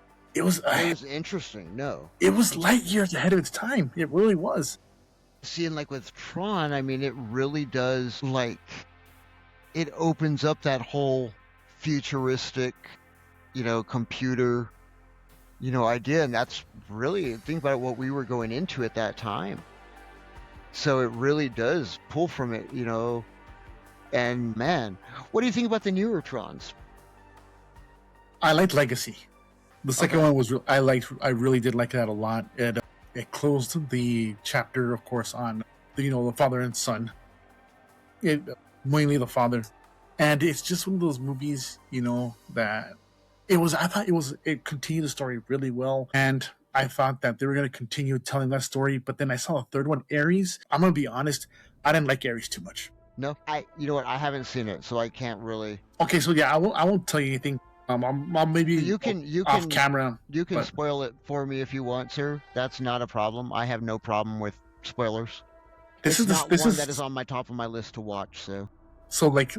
interesting. No, it was light years ahead of its time. It really was. Seeing like with Tron, I mean, it really does, it opens up that whole futuristic, computer, idea. And that's really, think about what we were going into at that time. So it really does pull from it, and man, what do you think about the newer Trons? I liked Legacy. The second one was, I really did like that a lot. It closed the chapter, of course, on the father and son. Mainly the father, and it's just one of those movies, that it was. I thought it continued the story really well, and I thought that they were going to continue telling that story. But then I saw a third one, Ares. I'm gonna be honest, I didn't like Ares too much. No, you know what? I haven't seen it, so I can't really. Okay, so yeah, I won't tell you anything. I'll maybe you can off camera. You can spoil it for me if you want, sir. That's not a problem. I have no problem with spoilers. This is that is on my top of my list to watch. So like,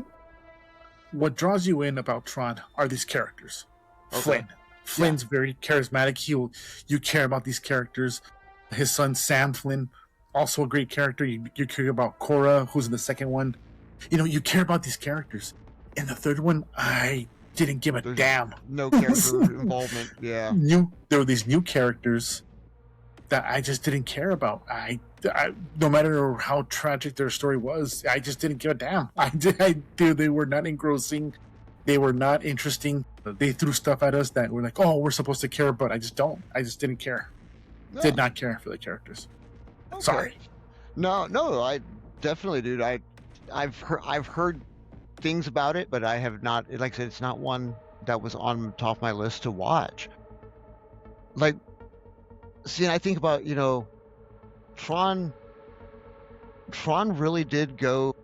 what draws you in about Tron are these characters. Okay. Flynn's very charismatic. You care about these characters. His son Sam Flynn, also a great character. You care about Cora, who's in the second one. You care about these characters. In the third one, I didn't give a damn. No character involvement. Yeah. There were these new characters, that I just didn't care about. No matter how tragic their story was, I just didn't give a damn. They were not engrossing. They were not interesting. They threw stuff at us that we're like, oh, we're supposed to care, but I just don't. I just didn't care. No. Did not care for the characters. Okay. Sorry. No, I definitely, dude. I've heard things about it, but I have not. Like I said, it's not one that was on top of my list to watch. Like, see, and I think about, Tron really did go,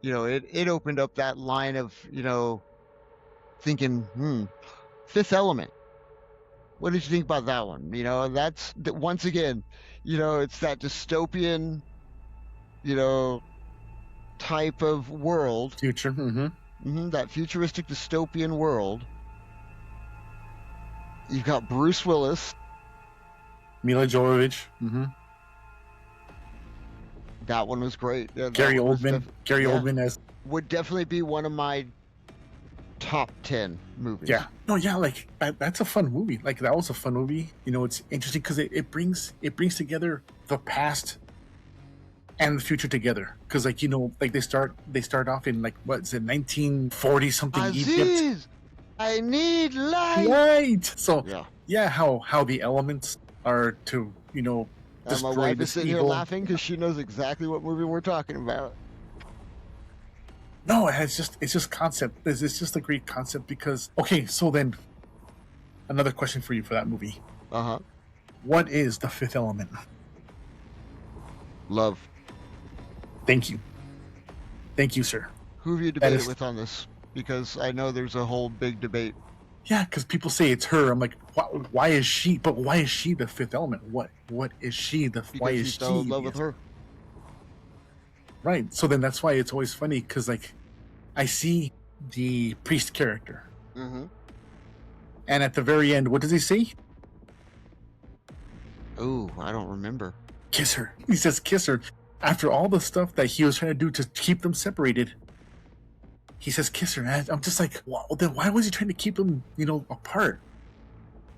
it opened up that line of, thinking, Fifth Element. What did you think about that one? That's once again, it's that dystopian, type of world. Future. That futuristic dystopian world. You've got Bruce Willis. Mila Jovovich. That one was great. Yeah, Gary Oldman. Gary Oldman as would definitely be one of my top 10 movies. Yeah. No, yeah, like that's a fun movie. Like that was a fun movie. It's interesting because it brings together the past and the future together. Because like they start off in like what is it, 1940 something Egypt. I need light. Light. So yeah, how the elements are to and my wife is sitting here laughing because she knows exactly what movie we're talking about. No, it's just concept. It's just a great concept because okay. So then, another question for you for that movie. What is the fifth element? Love. Thank you, sir. Who have you debated with on this? Because I know there's a whole big debate. Yeah, because people say it's her. I'm like, why is she? But why is she the fifth element? What is she? Why is she? Fell in love with her. Right. So then that's why it's always funny because like, I see the priest character, and at the very end, what does he say? Oh, I don't remember. Kiss her. He says kiss her. After all the stuff that he was trying to do to keep them separated, he says kiss her. And I'm just like, well, then why was he trying to keep them, apart?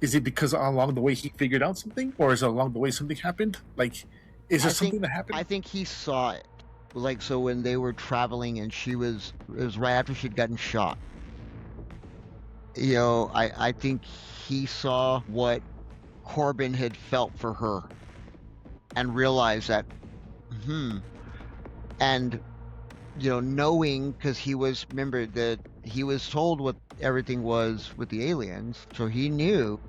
Is it because along the way he figured out something, or is it along the way something happened? Like, is there something that happened? I think he saw it. Like, so when they were traveling and it was right after she'd gotten shot. I think he saw what Corbin had felt for her and realized that, and, knowing, because remember that he was told what everything was with the aliens, so he knew,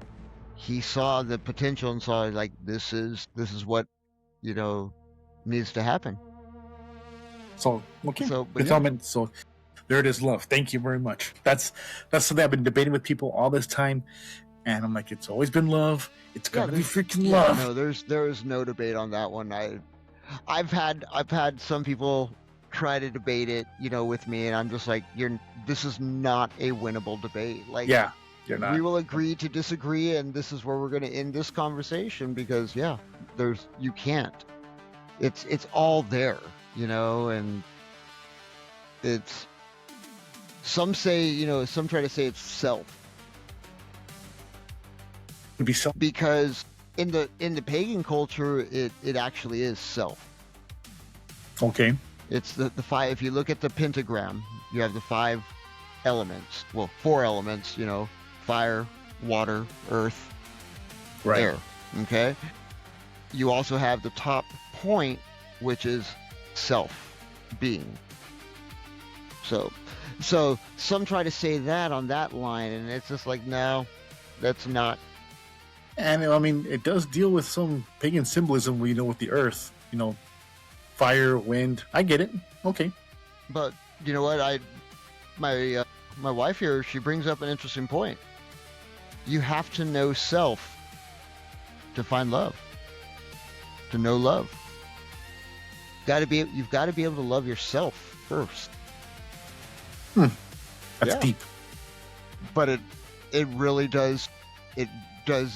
he saw the potential and saw like, this is what, needs to happen. So okay, so there it is, love. Thank you very much. That's something I've been debating with people all this time, and I'm like, it's always been love. It's gotta be freaking love. No, there is no debate on that one. I've had some people try to debate it, with me, and I'm just like, this is not a winnable debate. Like, yeah, you're not. We will agree to disagree, and this is where we're going to end this conversation because you can't. It's all there. And it's, some say, some try to say it's self. It'd be self because in the pagan culture, it actually is self. Okay. It's the five. If you look at the pentagram, you have the 5 elements. Well, 4 elements. Fire, water, earth, air. Okay. You also have the top point, which is self, being. So some try to say that on that line, and it's just like, no, that's not. And I mean, it does deal with some pagan symbolism, with the earth, fire, wind. I get it. Okay. But you know what? My wife here, she brings up an interesting point. You have to know self to find love. To know love. You've got to be able to love yourself first. That's deep. But it really does. It does,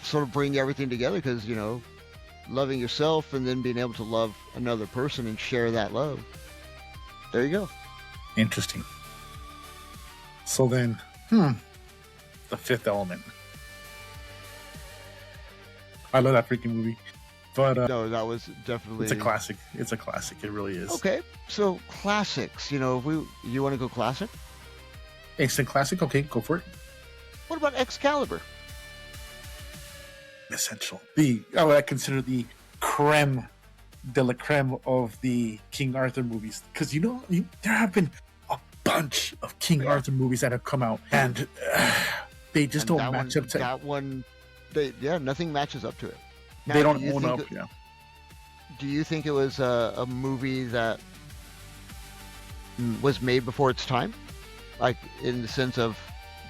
sort of bring everything together because, loving yourself and then being able to love another person and share that love. There you go. Interesting. So then, the fifth element. I love that freaking movie. But No, that was definitely it's a classic. It's a classic. It really is. Okay, so classics. If you want to go classic, Instant classic. Okay, go for it. what about Excalibur? Essential. I consider the creme de la creme of the King Arthur movies, because there have been a bunch of King Arthur movies that have come out, and they just don't match up to that one. Nothing matches up to it. Now, they don't own up. Yeah. Do you think it was a movie that was made before its time, like in the sense of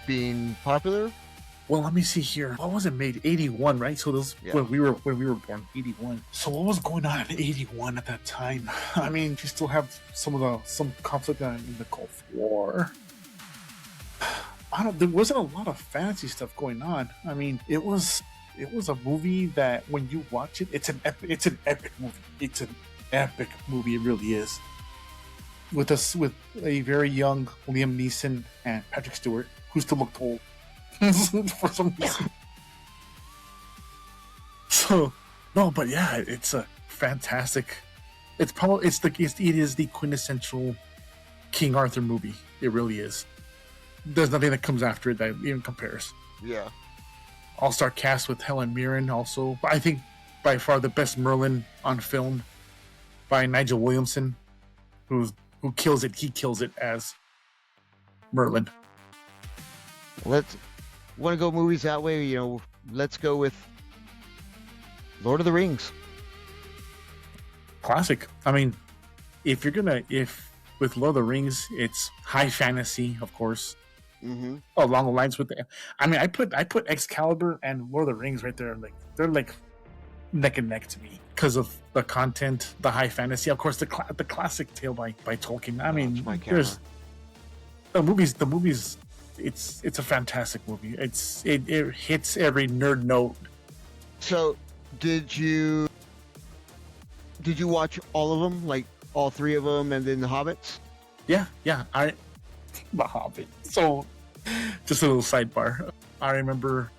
being popular? Well, let me see here. What was it made? 81, right? So those when we were born, 81. So what was going on in 81 at that time? I mean, you still have some conflict in the Gulf War. There wasn't a lot of fantasy stuff going on. I mean, it was a movie that when you watch it, it's an epic movie. It's an epic movie. It really is. With a very young Liam Neeson and Patrick Stewart, who still looked old for some reason. So no, but yeah, it's a fantastic. It is the quintessential King Arthur movie. It really is. There's nothing that comes after it that even compares. Yeah. All-star cast with Helen Mirren also. I think by far the best Merlin on film by Nigel Williamson, who kills it. He kills it as Merlin. Want to go movies that way? Let's go with Lord of the Rings. Classic. I mean, if with Lord of the Rings, it's high fantasy, of course. Mm-hmm. Along the lines with I put Excalibur and Lord of the Rings right there. Like they're like neck and neck to me because of the content, the high fantasy, of course, the classic tale by Tolkien. I mean, there's the movies. It's a fantastic movie. It hits every nerd note. So, did you watch all of them, like all three of them, and then the Hobbits? Yeah. The Hobbit. So, just a little sidebar. I remember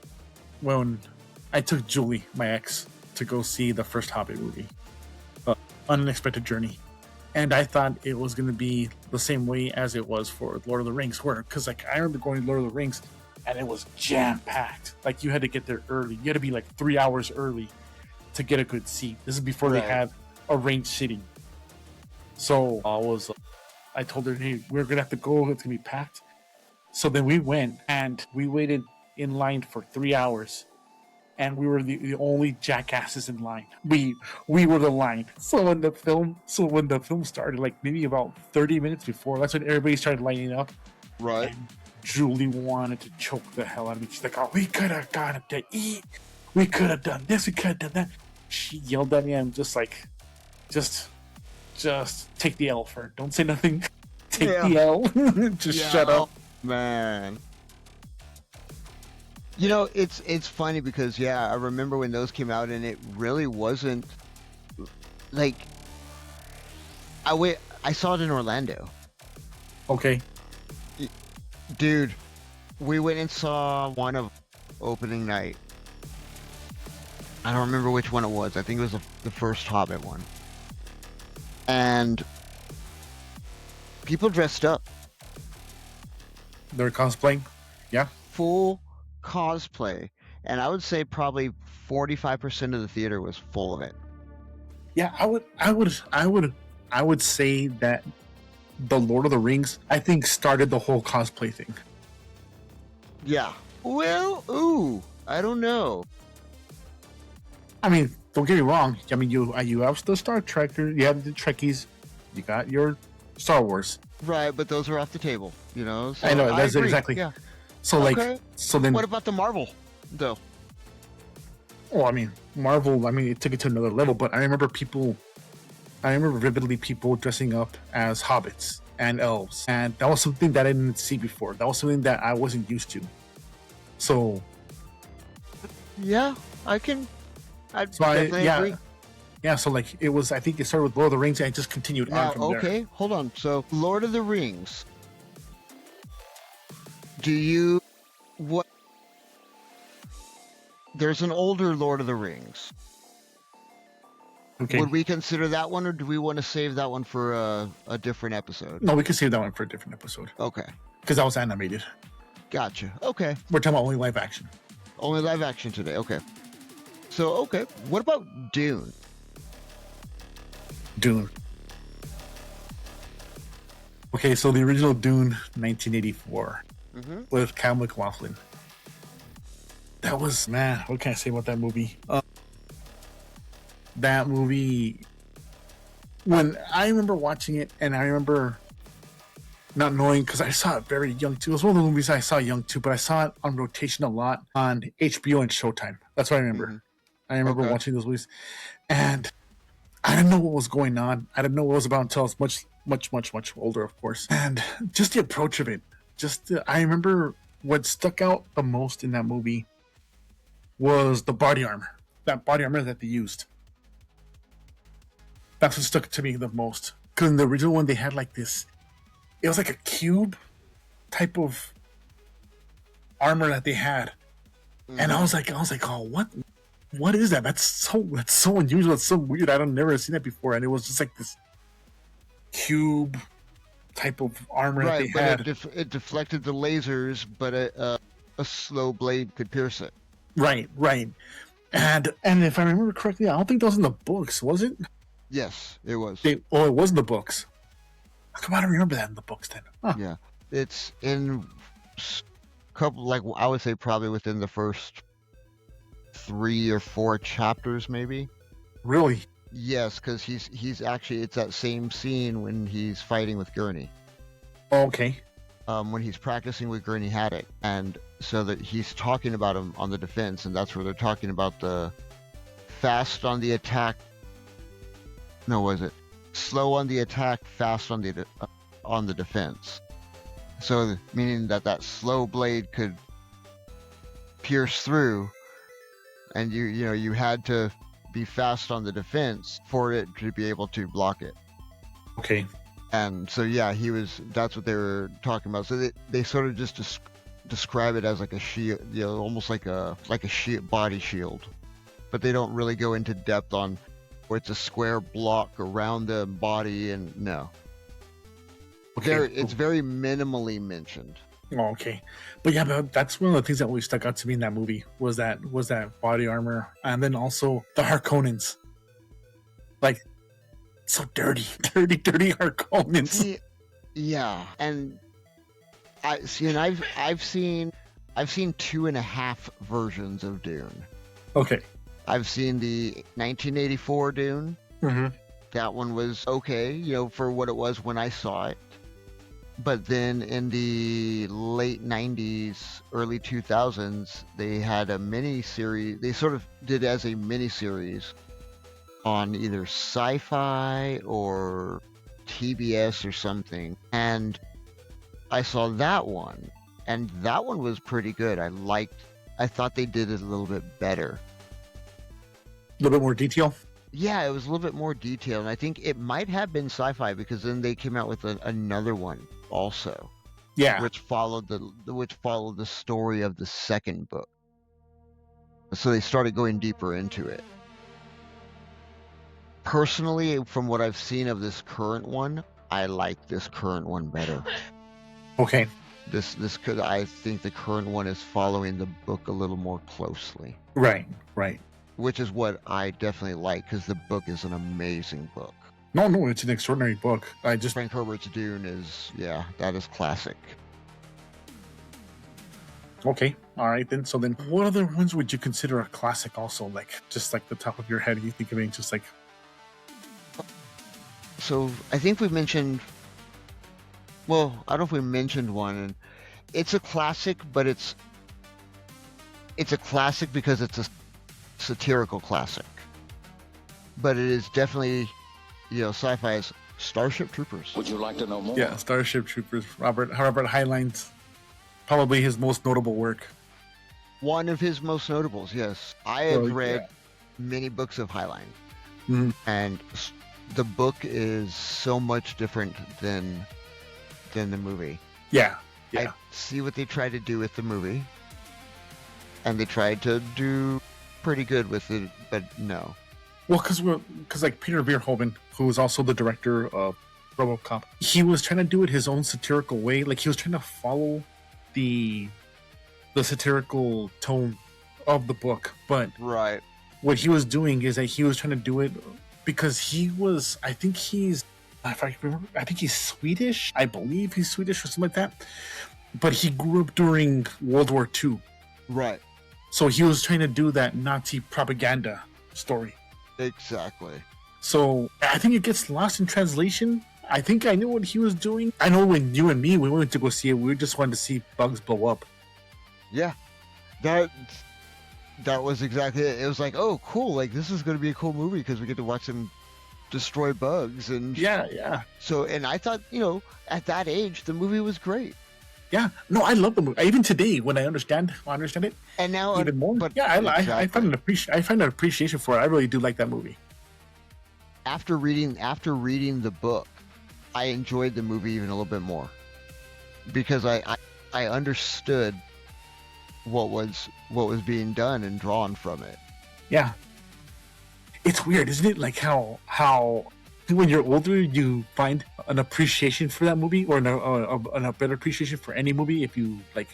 when I took Julie, my ex, to go see the first Hobbit movie, Unexpected Journey, and I thought it was going to be the same way as it was for Lord of the Rings, because I remember going to Lord of the Rings, and it was jam packed. Like you had to get there early. You had to be like 3 hours early to get a good seat. This is before they had arranged seating. So I told her, hey, we're going to have to go. It's going to be packed. So then we went, and we waited in line for 3 hours. And we were the only jackasses in line. We were the line. So when the film started, like maybe about 30 minutes before, that's when everybody started lining up. Right. And Julie wanted to choke the hell out of me. She's like, oh, we could have gone to eat. We could have done this. We could have done that. She yelled at me, and I'm just like, just take the L for her. Don't say nothing. Take the L. Just shut up. Man. It's funny because I remember when those came out, and it really wasn't like I saw it in Orlando. Okay. Dude, we went and saw one of opening night. I don't remember which one it was. I think it was the first Hobbit one. And people dressed up. They're cosplaying? Yeah. Full cosplay. And I would say probably 45% of the theater was full of it. Yeah, I would say that the Lord of the Rings, I think, started the whole cosplay thing. Yeah. Well, I don't know. I mean, don't get me wrong. I mean, you have the Star Trekker, you have the Trekkies, you got your Star Wars. Right, but those are off the table, So I know, that's exactly. Yeah. So, so then. What about the Marvel, though? Well, I mean, Marvel, it took it to another level, but I remember vividly people dressing up as hobbits and elves, and that was something that I didn't see before. That was something that I wasn't used to. So. Yeah, I definitely agree. Yeah, so it was, I think it started with Lord of the Rings and it just continued on from there. Okay, hold on. So, Lord of the Rings. There's an older Lord of the Rings. Okay. Would we consider that one, or do we want to save that one for a different episode? No, we can save that one for a different episode. Okay. Because that was animated. Gotcha. Okay. We're talking about only live action. Only live action today. Okay. So, okay. What about Dune? Dune. Okay, so the original Dune, 1984, with Kyle MacLachlan. That was, man, what can I say about that movie? That movie, when I remember watching it, and I remember not knowing, because I saw it very young too. It was one of the movies I saw young too, but I saw it on rotation a lot on HBO and Showtime. That's what I remember. I remember watching those movies, and I didn't know what was going on. I didn't know what it was about until I was much older, of course. And just the approach of it, I remember what stuck out the most in that movie was the body armor. That body armor that they used. That's what stuck to me the most. Because in the original one, they had like this, it was like a cube type of armor that they had. And I was like, oh, what is that? That's so unusual. It's so weird. I've never seen that before. And it was just like this cube type of armor that they had. It deflected the lasers, but a slow blade could pierce it. Right. And if I remember correctly, I don't think that was in the books, was it? Yes, it was. It was in the books. How come I don't remember that in the books then? Huh. Yeah, it's in couple, like I would say, probably within the first 3 or 4 chapters, maybe. Really? Yes, because he's actually, it's that same scene when he's fighting with Gurney. Oh, okay. When he's practicing with Gurney Haddock, and so that he's talking about him on the defense, and that's where they're talking about the fast on the attack. No, was it slow on the attack, fast on the defense? So meaning that slow blade could pierce through, and you had to be fast on the defense for it to be able to block it. Okay. And so yeah, that's what they were talking about. So they sort of just describe it as like a shield, almost like a shield, body shield, but they don't really go into depth on where it's a square block around the body, and no. Okay. It's very minimally mentioned. Oh, okay. But yeah, that's one of the things that always stuck out to me in that movie was that body armor, and then also the Harkonnens. Like, so dirty Harkonnens. Yeah, and I've seen 2.5 versions of Dune. Okay. I've seen the 1984 Dune. That one was okay, for what it was when I saw it. But then in the late 90s, early 2000s, they had a mini-series. They sort of did as a mini-series on either Sci-Fi or TBS or something. And I saw that one, and that one was pretty good. I thought they did it a little bit better. A little bit more detail? Yeah, it was a little bit more detailed. And I think it might have been Sci-Fi, because then they came out with another one also. Yeah. Which followed the story of the second book. So they started going deeper into it. Personally, from what I've seen of this current one, I like this current one better. Okay. I think the current one is following the book a little more closely. Right. Which is what I definitely like, because the book is an amazing book. No, it's an extraordinary book. Frank Herbert's Dune that is classic. Okay, all right then. So then, what other ones would you consider a classic? Also, like just like the top of your head, you think of it just like. So I think we mentioned. Well, I don't know if we mentioned one, and it's a classic, but it's a classic because it's a satirical classic. But it is definitely, sci-fi's Starship Troopers. Would you like to know more? Yeah, Starship Troopers. Robert Heinlein's probably his most notable work. One of his most notables, yes. I have read many books of Heinlein, and the book is so much different than the movie. Yeah. I see what they tried to do with the movie, and they tried to do pretty good with it, but no. Well, because like Peter Verhoeven, who is also the director of RoboCop, he was trying to do it his own satirical way. Like he was trying to follow the satirical tone of the book, but Right. what he was doing is that he was trying to do it because he was, I think he's Swedish. I believe he's Swedish or something like that. But he grew up during World War II. Right. So he was trying to do that Nazi propaganda story. Exactly. So I think it gets lost in translation. I think I knew what he was doing. I know when you and me, we went to go see it, we just wanted to see bugs blow up. Yeah. That was exactly it. It was like, oh, cool. Like, this is going to be a cool movie because we get to watch them destroy bugs. And Yeah. so, and I thought, at that age, the movie was great. Yeah. No, I love the movie. Even today, when I understand it. And now even more. But yeah, exactly. I find an appreciation for it. I really do like that movie. After reading the book, I enjoyed the movie even a little bit more because I understood what was being done and drawn from it. Yeah. It's weird, isn't it? Like how when you're older, you find an appreciation for that movie, or a better appreciation for any movie if you like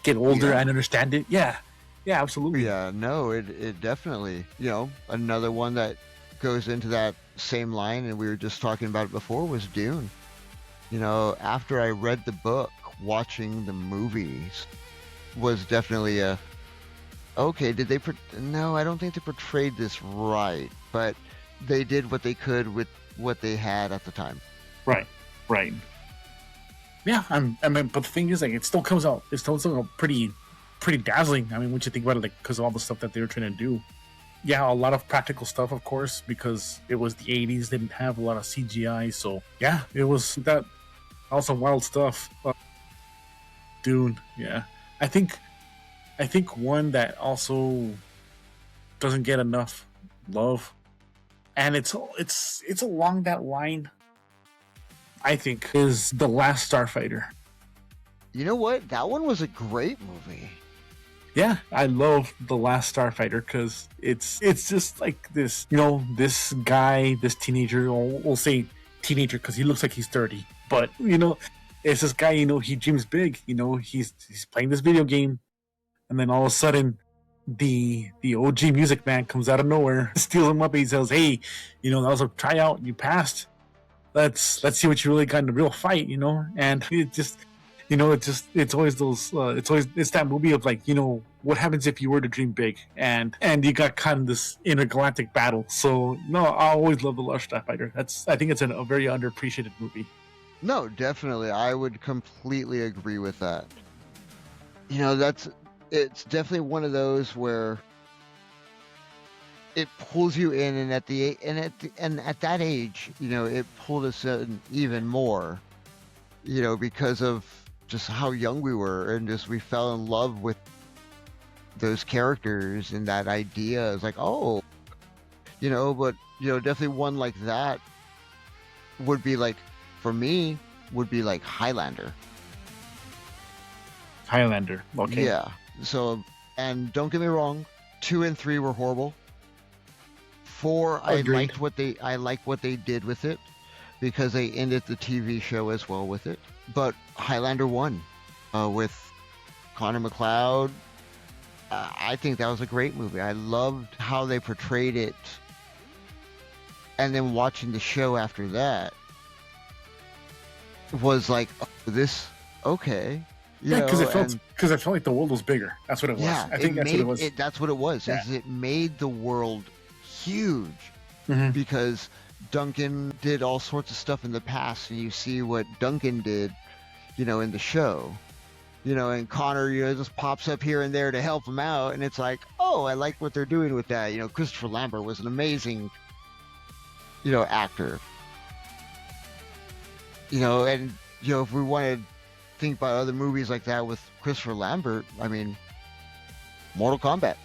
get older and understand it. Yeah, absolutely. Yeah, no, it definitely, another one that goes into that same line, and we were just talking about it before, was Dune. After I read the book, watching the movies was definitely okay, did they no, I don't think they portrayed this right, but they did what they could with what they had at the time. Right. Yeah, but the thing is, like, it still comes out pretty dazzling. I mean, what you think about it, like, because of all the stuff that they were trying to do. Yeah, a lot of practical stuff, of course, because it was the 80s. They didn't have a lot of CGI, so yeah, it was that also wild stuff. Dune, yeah. I think one that also doesn't get enough love, and it's along that line, I think, is The Last Starfighter. You know what? That one was a great movie. Yeah, I love The Last Starfighter because it's just like this, this guy, this teenager, we'll say teenager because he looks like he's 30, but it's this guy, he dreams big, he's playing this video game, and then all of a sudden the OG Music Man comes out of nowhere, steals him up, and he says, hey, that was a tryout, you passed, let's see what you really got in a real fight, and it just, it's always those, it's that movie of like, what happens if you were to dream big, and you got caught in this intergalactic battle. So no, I always love The Last Starfighter. I think it's a very underappreciated movie. No, definitely, I would completely agree with that. It's definitely one of those where it pulls you in, and at that age, it pulled us in even more, because of just how young we were, and just we fell in love with those characters and that idea. It's like, oh, but definitely one like that would be like, for me, would be like Highlander. Okay. Yeah. So, and don't get me wrong, 2 and 3 were horrible. 4, Agreed. I liked what they did with it, because they ended the TV show as well with it. But Highlander 1, with Connor McLeod, I think that was a great movie. I loved how they portrayed it, and then watching the show after that was like, oh, this okay. Because it felt like the world was bigger. That's what it was. Yeah, I think that's what it was. That's what it was. Yeah. Is it made the world huge, because Duncan did all sorts of stuff in the past, and you see what Duncan did, in the show, and Connor, just pops up here and there to help him out, and it's like, oh, I like what they're doing with that. Christopher Lambert was an amazing, actor. And if we want to think about other movies like that with Christopher Lambert, I mean, Mortal Kombat.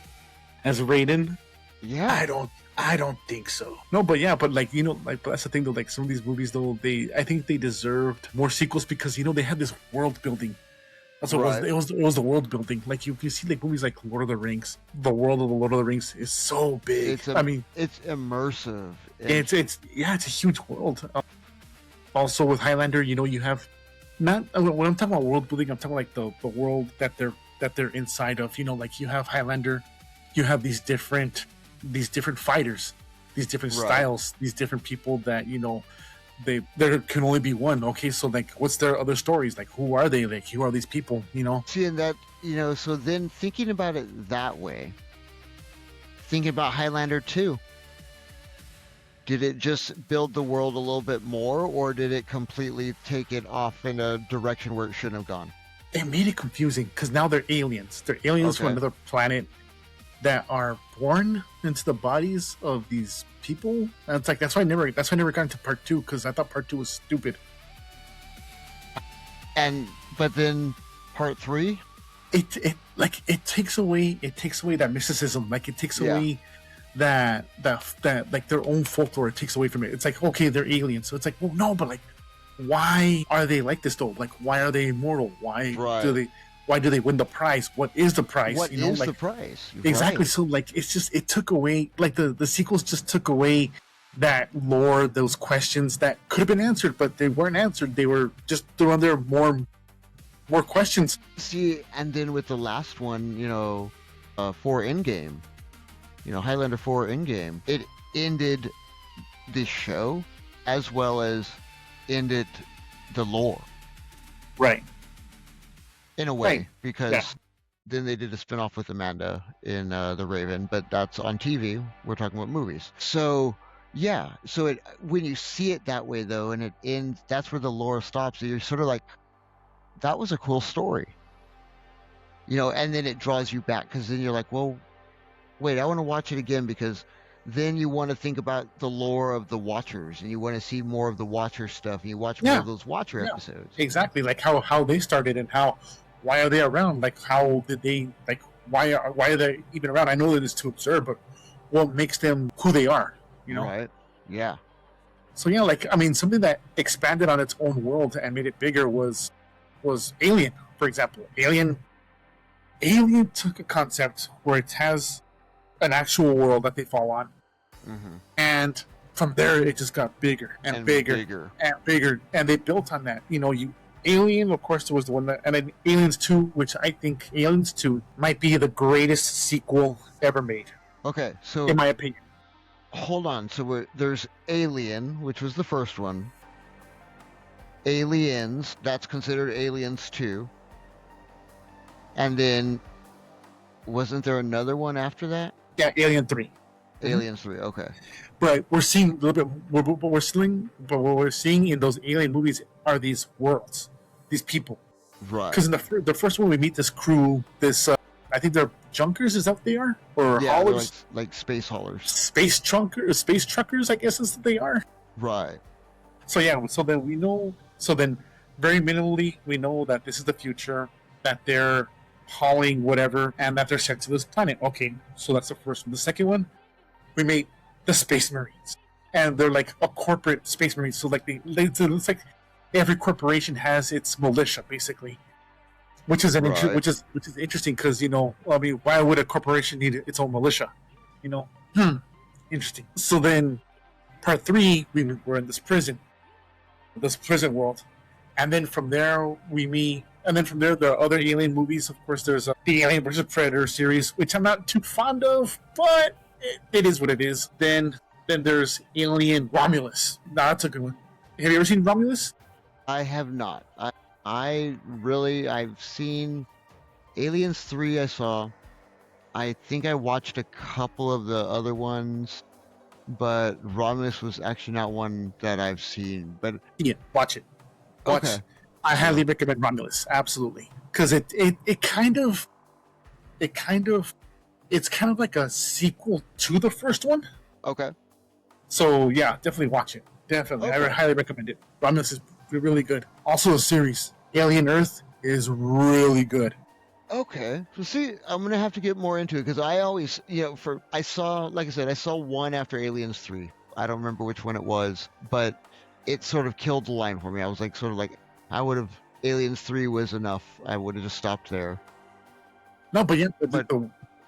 As Raiden? Yeah. I don't think so. No, but yeah, but like, like, that's the thing though, like some of these movies though, I think they deserved more sequels because, they had this world building That's what Right. it was the world building. Like you see like movies like Lord of the Rings. The world of the Lord of the Rings is so big. It's I mean, it's immersive. And it's yeah, it's a huge world. Also with Highlander, you have not when I'm talking about world building, I'm talking like the world that they're inside of. Like you have Highlander, you have these different fighters, these different right. styles, these different people that there can only be one. Okay, so like what's their other stories? Like who are they? Like who are these people? See, and that, so then thinking about it that way, thinking about Highlander 2, did it just build the world a little bit more, or did it completely take it off in a direction where it shouldn't have gone? It made it confusing because now they're aliens. They're aliens from Okay. another planet that are born into the bodies of these people. And it's like that's why I never got into part 2 because I thought part 2 was stupid. But then part 3, It takes away that mysticism. Like it takes Yeah. away that like their own folklore. It takes away from it. It's like, okay, they're aliens, so it's like, well, no, but like, why are they like this though? Like, why are they immortal? Why Right. do they win the prize? What is the prize? what is like, the price? exactly. Right. So like, it took away, like the sequels just took away that lore, those questions that could have been answered, but they weren't answered. They were just throwing there more questions. See, and then with the last one, for Endgame, Highlander 4 Endgame, it ended the show as well as ended the lore Right. in a way, Right. because Yeah. then they did a spin-off with Amanda in The Raven, but that's on TV. We're talking about movies. So yeah, so when you see it that way though, and it ends, that's where the lore stops. You're sort of like, that was a cool story, and then it draws you back because then you're like, well, wait, I want to watch it again, because then you want to think about the lore of the Watchers, and you want to see more of the Watcher stuff, and you watch more Yeah. of those Watcher Yeah. episodes. Exactly, like how they started and why are they around? Like how did they, like why are they even around? I know that it's to observe, but what makes them who they are? Right? Yeah. So yeah, like I mean, something that expanded on its own world and made it bigger was Alien, for example. Alien took a concept where it has an actual world that they fall on, Mm-hmm. and from there it just got bigger and bigger and bigger, and they built on that. Alien, of course, was the one that, and then Aliens 2, which I think Aliens 2 might be the greatest sequel ever made, Okay, so in my opinion. hold on. So there's Alien, which was the first one. Aliens, that's considered Aliens 2. And then, wasn't there another one after that? Yeah, Alien 3. Aliens 3, okay. But we're seeing a little bit. What we're seeing in those Alien movies are these worlds, these people. Right. Because in the first one, we meet this crew. I think they're junkers. Is that what they are? Or Yeah, they're haulers? like space haulers. Space truckers, I guess is what they are. Right. So yeah, so then we know. So then, very minimally, we know that this is the future. That they're hauling whatever, and that they're sent to this planet. Okay, so that's the first one. The second one, we meet the Space Marines, and they're like a corporate Space Marines. So like it's like every corporation has its militia, basically, which is Right. which is interesting because I mean, why would a corporation need its own militia? Interesting. So then, part 3, we're in this prison world, and then from there there are other Alien movies. Of course, there's the Alien vs Predator series, which I'm not too fond of, but it is what it is. Then there's Alien Romulus. Nah, that's a good one. Have you ever seen Romulus? I have not. I've seen Aliens 3, I saw. I think I watched a couple of the other ones, but Romulus was actually not one that I've seen. But Yeah, watch it. Watch. Okay. I highly recommend Romulus, absolutely, because it's kind of like a sequel to the first one. okay. So yeah, definitely watch it. Definitely, I Okay. highly recommend it. Romulus is really good. Also, the series Alien Earth is really good. Okay. So see, I'm gonna have to get more into it because I always, I saw, like I said, I saw one after Aliens 3. I don't remember which one it was, but it sort of killed the line for me. I was like, I would have Aliens 3 was enough. I would have just stopped there. No, but yeah, But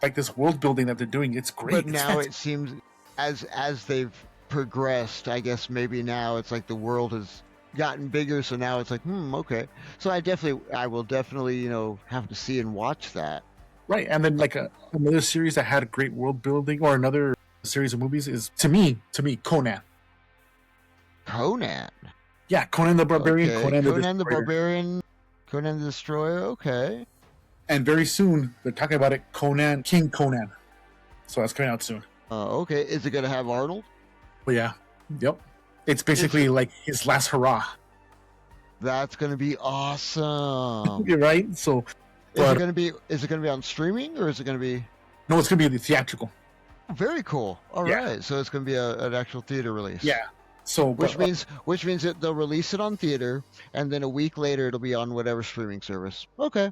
like this world building that they're doing, it's great. but It's now fantastic. it seems as they've progressed, I guess maybe now it's like the world has gotten bigger, so now it's like, okay. So I will definitely, have to see and watch that. Right, and then like another series that had great world building, or another series of movies is to me Conan. Conan. Yeah, Conan the Barbarian, Okay, Conan the Conan the Destroyer, Barbarian, Conan the Destroyer. Okay. and very soon they're talking about it, King Conan. So that's coming out soon. Okay. Is it gonna have Arnold? But yeah, yep, it's basically like his last hurrah. That's gonna be awesome. You're right. So, Is but it gonna be? Is it gonna be on streaming or is it gonna be? no, it's gonna be the theatrical. Very cool. All right. Yeah. So it's gonna be an actual theater release. Yeah. So, Which means that they'll release it on theater, and then a week later it'll be on whatever streaming service. Okay.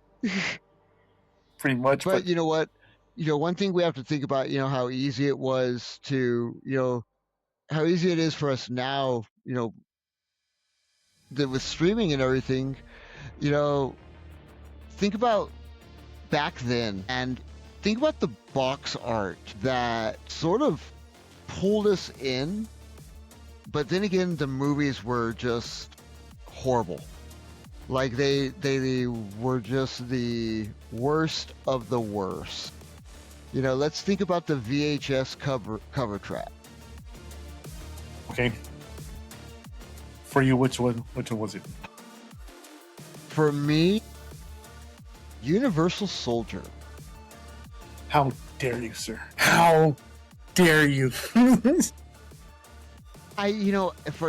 pretty much. But you know what? One thing we have to think about, how easy it was to, how easy it is for us now, that with streaming and everything, think about back then and think about the box art that sort of pulled us in, but then again, the movies were just horrible. Like they were just the worst of the worst. Let's think about the VHS cover track. Okay. For you, which one was it? For me, Universal Soldier. How dare you, sir? How dare you? For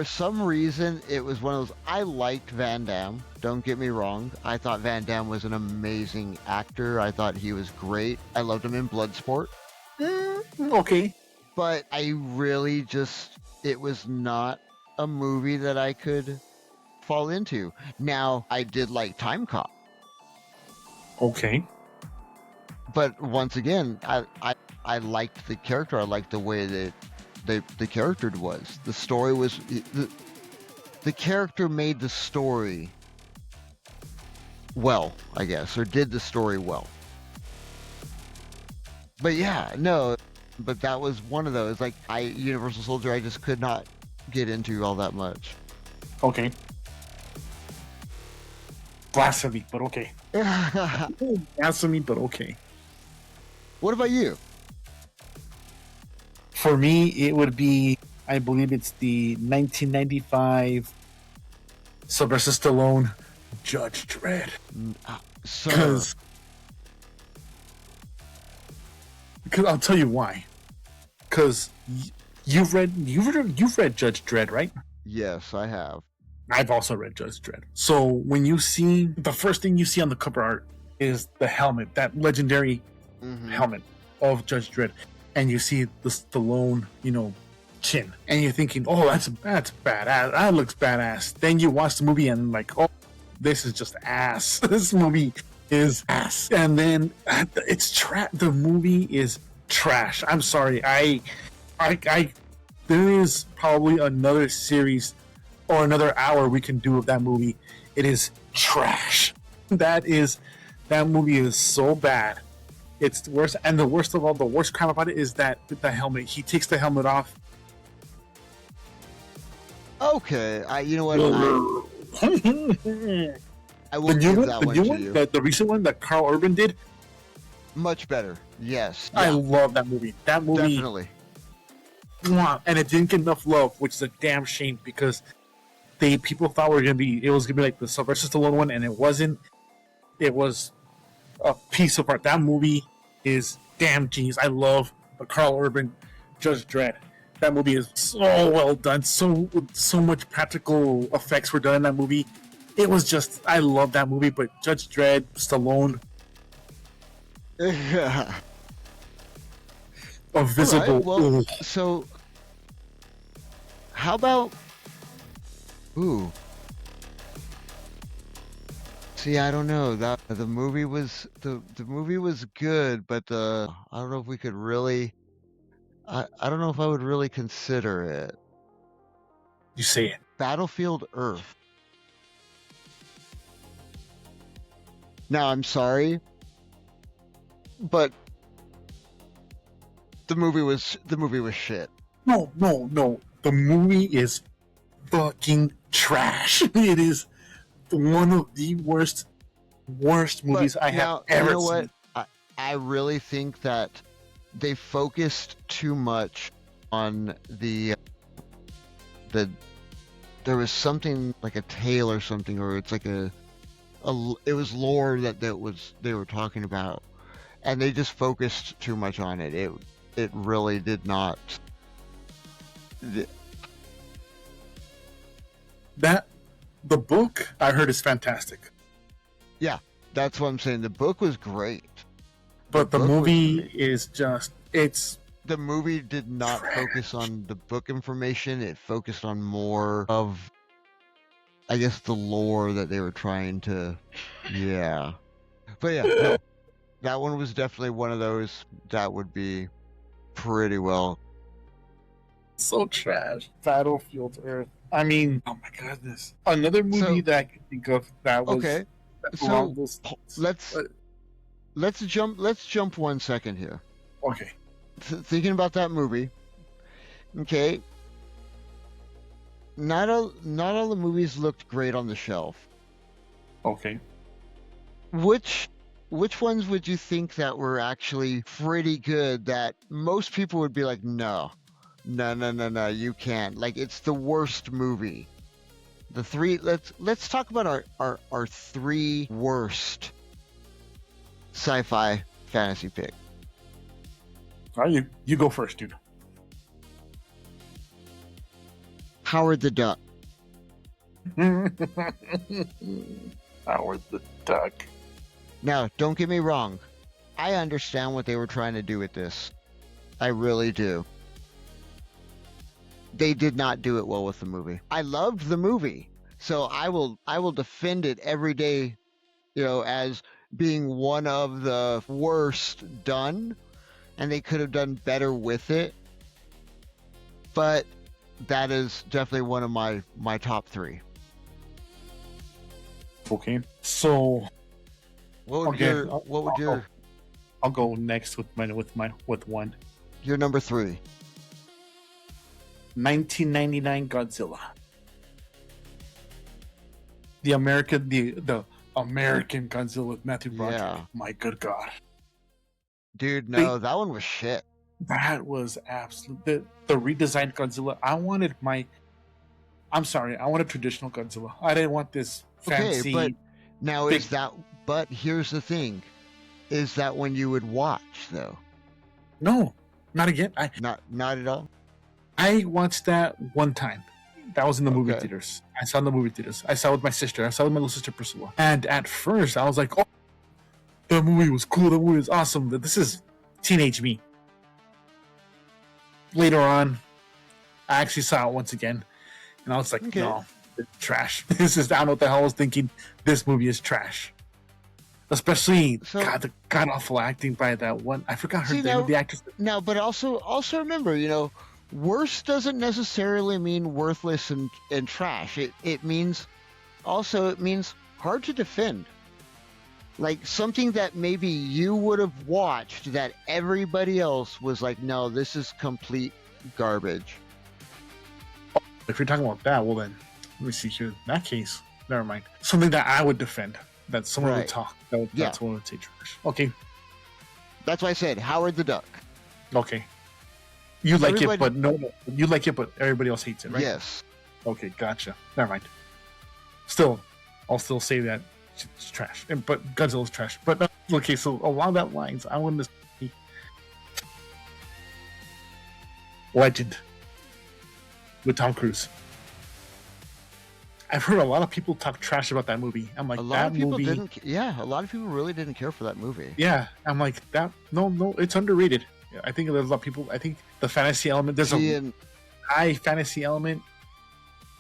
some reason, it was one of those. I liked Van Damme. Don't get me wrong. I thought Van Damme was an amazing actor. I thought he was great. I loved him in Bloodsport. Okay. But I really it was not a movie that I could fall into. Now, I did like Time Cop. Okay. But once again, I liked the character. I liked the way that the character was. The story was the character made the story well, I guess, or did the story well. But yeah, no, but that was one of those. Like Universal Soldier, I just could not get into all that much. Okay. Blasphemy, but okay. Blasphemy, but okay. What about you? For me, it would be, I believe it's the 1995 Sylvester Stallone Judge Dredd. Because I'll tell you why. Because you've read Judge Dredd, right? Yes, I have. I've also read Judge Dredd. So when you see the first thing you see on the cover art is the helmet, that legendary helmet of Judge Dredd, and you see the Stallone, chin, and you're thinking, oh, that's badass. That looks badass. Then you watch the movie and like, oh, this is just ass. This movie is ass. And then the movie is trash. I'm sorry. I there is probably another series or another hour we can do of that movie. It is trash. That movie is so bad. It's the worst, and the worst of all, the worst crap about it is that the helmet. He takes the helmet off. Okay, you know what? I will give that one to you. The recent one that Carl Urban did. Much better. Yes. I love that movie. That movie. Definitely. And it didn't get enough love, which is a damn shame because people thought it was gonna be like the Sylvester Stallone one, and it wasn't. It was a piece of art. That movie is damn genius. I love the Carl Urban Judge Dredd. That movie is so well done. So much practical effects were done in that movie. It was just, I love that movie. But Judge Dredd, Stallone, a visible. Right, well, so how about? Ooh. See, I don't know. That the movie was good, but I don't know if we could really. I don't know if I would really consider it. You say it. Battlefield Earth. Now, I'm sorry, but the movie was shit. No, no, no. The movie is fucking trash. It is one of the worst movies I have ever you know seen. what? I really think that they focused too much on the there was something like a tale or something, or it's like it was lore that they were talking about, and they just focused too much on it. It really did not. The book I heard is fantastic, Yeah, that's what I'm saying. The book was great, but the book was movie great. is just it's The movie did not trash. focus on the book information. It focused on more of, I guess, the lore that they were trying to. Yeah, but yeah, no, that one was definitely one of those that would be pretty well. so trash. Battlefield Earth. I mean, oh my goodness. Another movie So that I could think of that was okay, along so those lines. let's let's jump 1 second here. Okay. Thinking about that movie, okay. Not all the movies looked great on the shelf. Okay. Which ones would you think that were actually pretty good that most people would be like, no, you can't. Like, it's the worst movie. The three. Let's talk about our three worst sci-fi fantasy pick. All right, you go first, dude. Howard the Duck. Howard the Duck. Now, don't get me wrong. I understand what they were trying to do with this. I really do. They did not do it well with the movie. I loved the movie, so I will defend it every day, as being one of the worst done, and they could have done better with it. But that is definitely one of my top three. Okay. So What would okay, I'll go next with one. your number three? 1999 Godzilla. The American Godzilla with Matthew Broderick. Yeah. My good God. Dude, no, that one was shit. That was absolute. The redesigned Godzilla. I wanted traditional Godzilla. I didn't want this fancy. Okay, but now big- but here's the thing. Is that when you would watch though? No, not again. Not at all. I watched that one time. That was in the movie Okay. theaters. I saw it in the movie theaters. I saw it with my sister. I saw it with my little sister Priscilla. And at first, I was like, "Oh, the movie was cool. The movie was awesome. This is teenage me." Later on, I actually saw it once again, and I was like, Okay. "No, it's trash. This is I don't know what the hell I was thinking. This movie is trash." Especially the god awful acting by that one. I forgot her name. The actress. Now, but also remember, worst doesn't necessarily mean worthless and trash. It means hard to defend. Like something that maybe you would have watched that everybody else was like, no, this is complete garbage. If you're talking about that, well then, let me see here. In that case, never mind. Something that I would defend. That someone would Right. talk. That's someone would say trash. Okay. That's why I said Howard the Duck. Okay. You like Everybody- it, but no. You like it, but everybody else hates it, right? Yes. Okay, gotcha. Never mind. Still, I'll still say that it's trash. But Godzilla's trash. But no, okay, so along that lines, I want to see Legend with Tom Cruise. I've heard a lot of people talk trash about that movie. I'm like, A lot that of people movie. didn't. Yeah, a lot of people really didn't care for that movie. Yeah, I'm like that. No, it's underrated. I think there's a lot of people. I think the fantasy element. There's See, a and high fantasy element.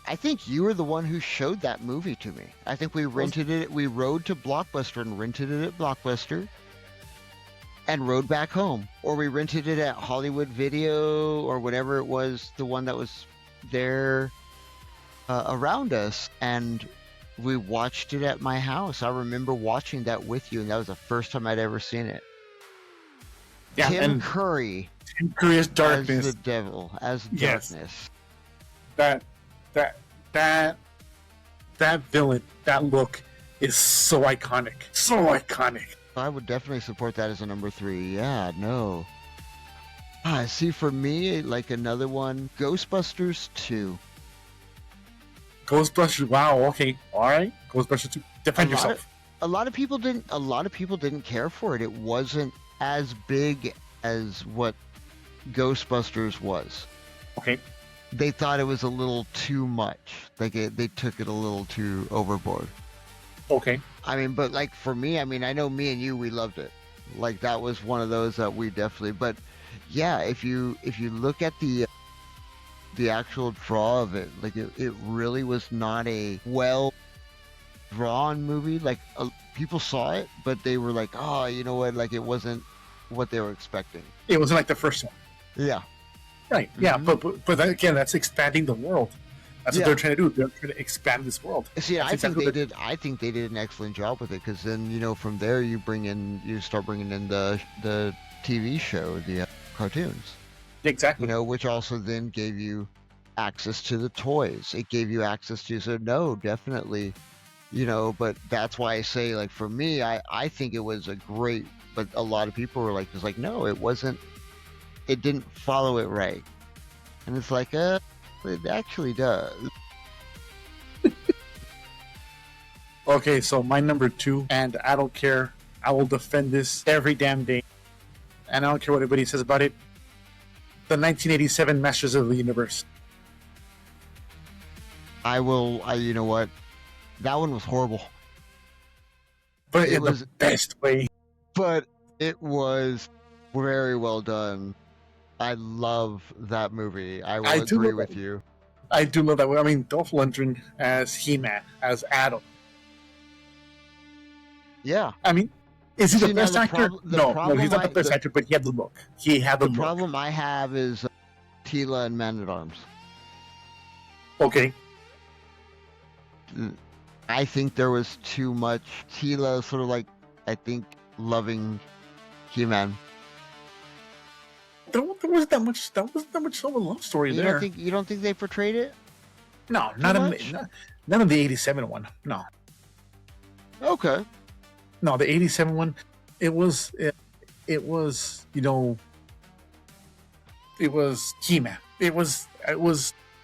I think you were the one who showed that movie to me. I think we rented it. We rode to Blockbuster and rented it at Blockbuster and rode back home. Or we rented it at Hollywood Video or whatever it was, the one that was there around us. And We watched it at my house. I remember watching that with you, and that was the first time I'd ever seen it. Yeah, Tim and Curry Curious as the Darkness. devil, as Yes, darkness. that that that that villain, that look is so iconic. So iconic. I would definitely support that as a number 3. Yeah, no. See, for me, like another one, Ghostbusters 2. Ghostbusters. Wow. Okay. All right. Ghostbusters 2. Defend yourself. A lot of people didn't care for it. It wasn't as big as what Ghostbusters was. Okay. They thought it was a little too much. They took it a little too overboard. Okay. I mean, but like for me, I mean, I know me and you, we loved it. Like that was one of those that we definitely. But yeah, if you look at the actual draw of it, like it really was not a well drawn movie. Like people saw it, but they were like, oh, you know what? Like it wasn't what they were expecting. It wasn't like the first one. Yeah. Right. Yeah. Mhm. But that, again, that's expanding the world. That's what they're trying to do. They're trying to expand this world. See, That's I think exactly they what did. I think they did an excellent job with it because then from there you start bringing in the TV show, the cartoons. Exactly. Which also then gave you access to the toys. It gave you access to, so no, definitely, but that's why I say, like, for me, I think it was a great, but a lot of people were like, just like, no, it wasn't, it didn't follow it right. And it's like, it actually does. Okay, so my number 2, and I don't care. I will defend this every damn day. And I don't care what anybody says about it. The 1987 Masters of the Universe. You know what? That one was horrible. But in the best way. But it was very well done. I love that movie. I will agree with you. I do love that one. I mean, Dolph Lundgren as He-Man, as Adam. Yeah. I mean, is he the best actor? No, he's not the best actor, but he had the look. He had the look. The problem I have is Tila and Man-at-Arms. Okay. I think there was too much Tila, sort of like, I think, loving He-Man. There wasn't that much. That wasn't that much of a love story there. You don't think they portrayed it? No, not in the '87 one. No. Okay. No, the '87 one. It was It was He-Man. It was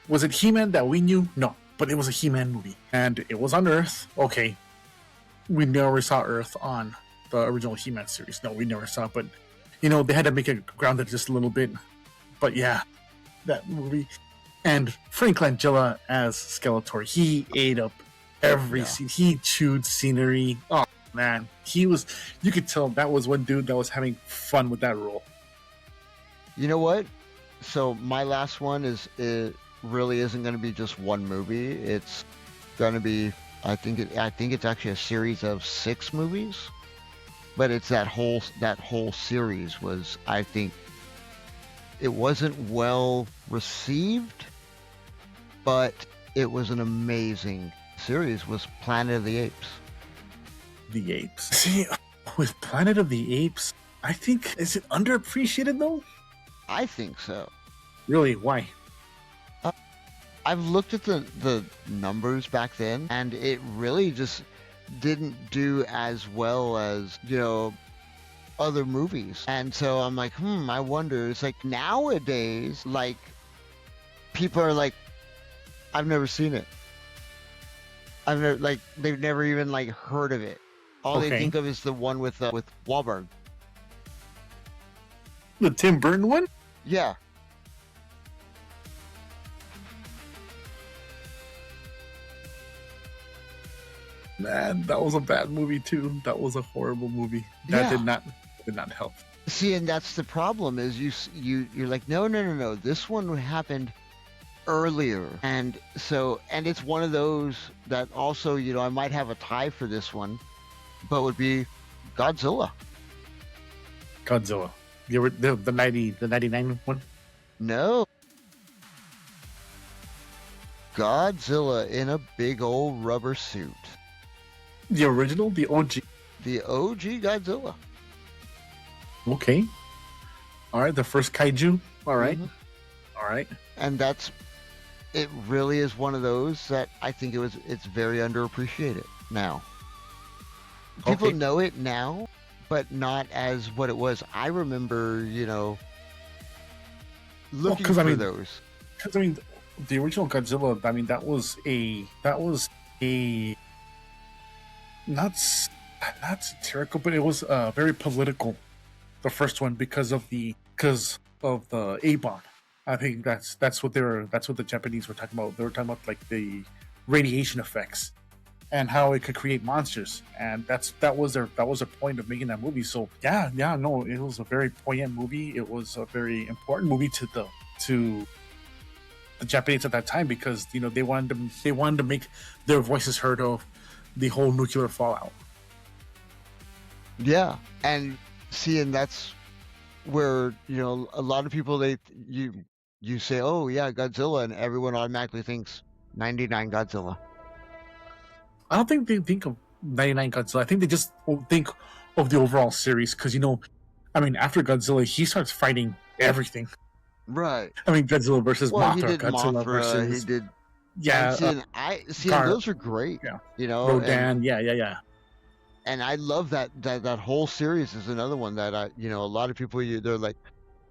it He-Man that we knew? No, but it was a He-Man movie, and it was on Earth. Okay, we never saw Earth on the original He-Man series. No, we never saw it, but they had to make it grounded just a little bit. But yeah, that movie, and Frank Langella as Skeletor, he ate up every scene. He chewed scenery. Oh man, you could tell that was one dude that was having fun with that role. You know what? So my last one it really isn't going to be just one movie. It's going to be, I think it's actually a series of 6 movies. But it's that whole series was, I think, it wasn't well received, but it was an amazing series. Was Planet of the Apes. The Apes. See, with Planet of the Apes, I think, is it underappreciated though? I think so. Really? Why? I've looked at the numbers back then, and it really just didn't do as well as other movies. And so I'm like, I wonder. It's like nowadays, like, people are like, I've never seen it. They've never even like heard of it. All they think of is the one with Wahlberg. The Tim Burton one? Yeah. Man, that was a bad movie too. That was a horrible movie. That did not help. See, and that's the problem is you're like, no. This one happened earlier. And it's one of those that also, I might have a tie for this one, but would be Godzilla. Godzilla. The 99 one? No. Godzilla in a big old rubber suit. The original, the OG. The OG Godzilla. Okay. All right, the first kaiju. All right. Mhm. All right. And it really is one of those that I think it's very underappreciated now. People Okay. know it now, but not as what it was. I remember, looking 'cause, for I mean, those. Because I mean, the original Godzilla. I mean, that was a not not satirical, but it was very political. The first one because of the A-bomb. I think that's what the Japanese were talking about. They were talking about like the radiation effects and how it could create monsters, and that was their point of making that movie. So yeah, no, it was a very poignant movie. It was a very important movie to the Japanese at that time because they wanted to make their voices heard of the whole nuclear fallout. Yeah, and that's where a lot of people you say, oh yeah, Godzilla, and everyone automatically thinks 99 Godzilla. I don't think they think of 99 Godzilla. I think they just think of the overall series because I mean, after Godzilla, he starts fighting everything. Right. I mean, Godzilla versus Well, he Mothra, did Godzilla Mothra. versus He did. yeah, And those are great. yeah, And Rodan, yeah. I love that whole series is another one that a lot of people they're like,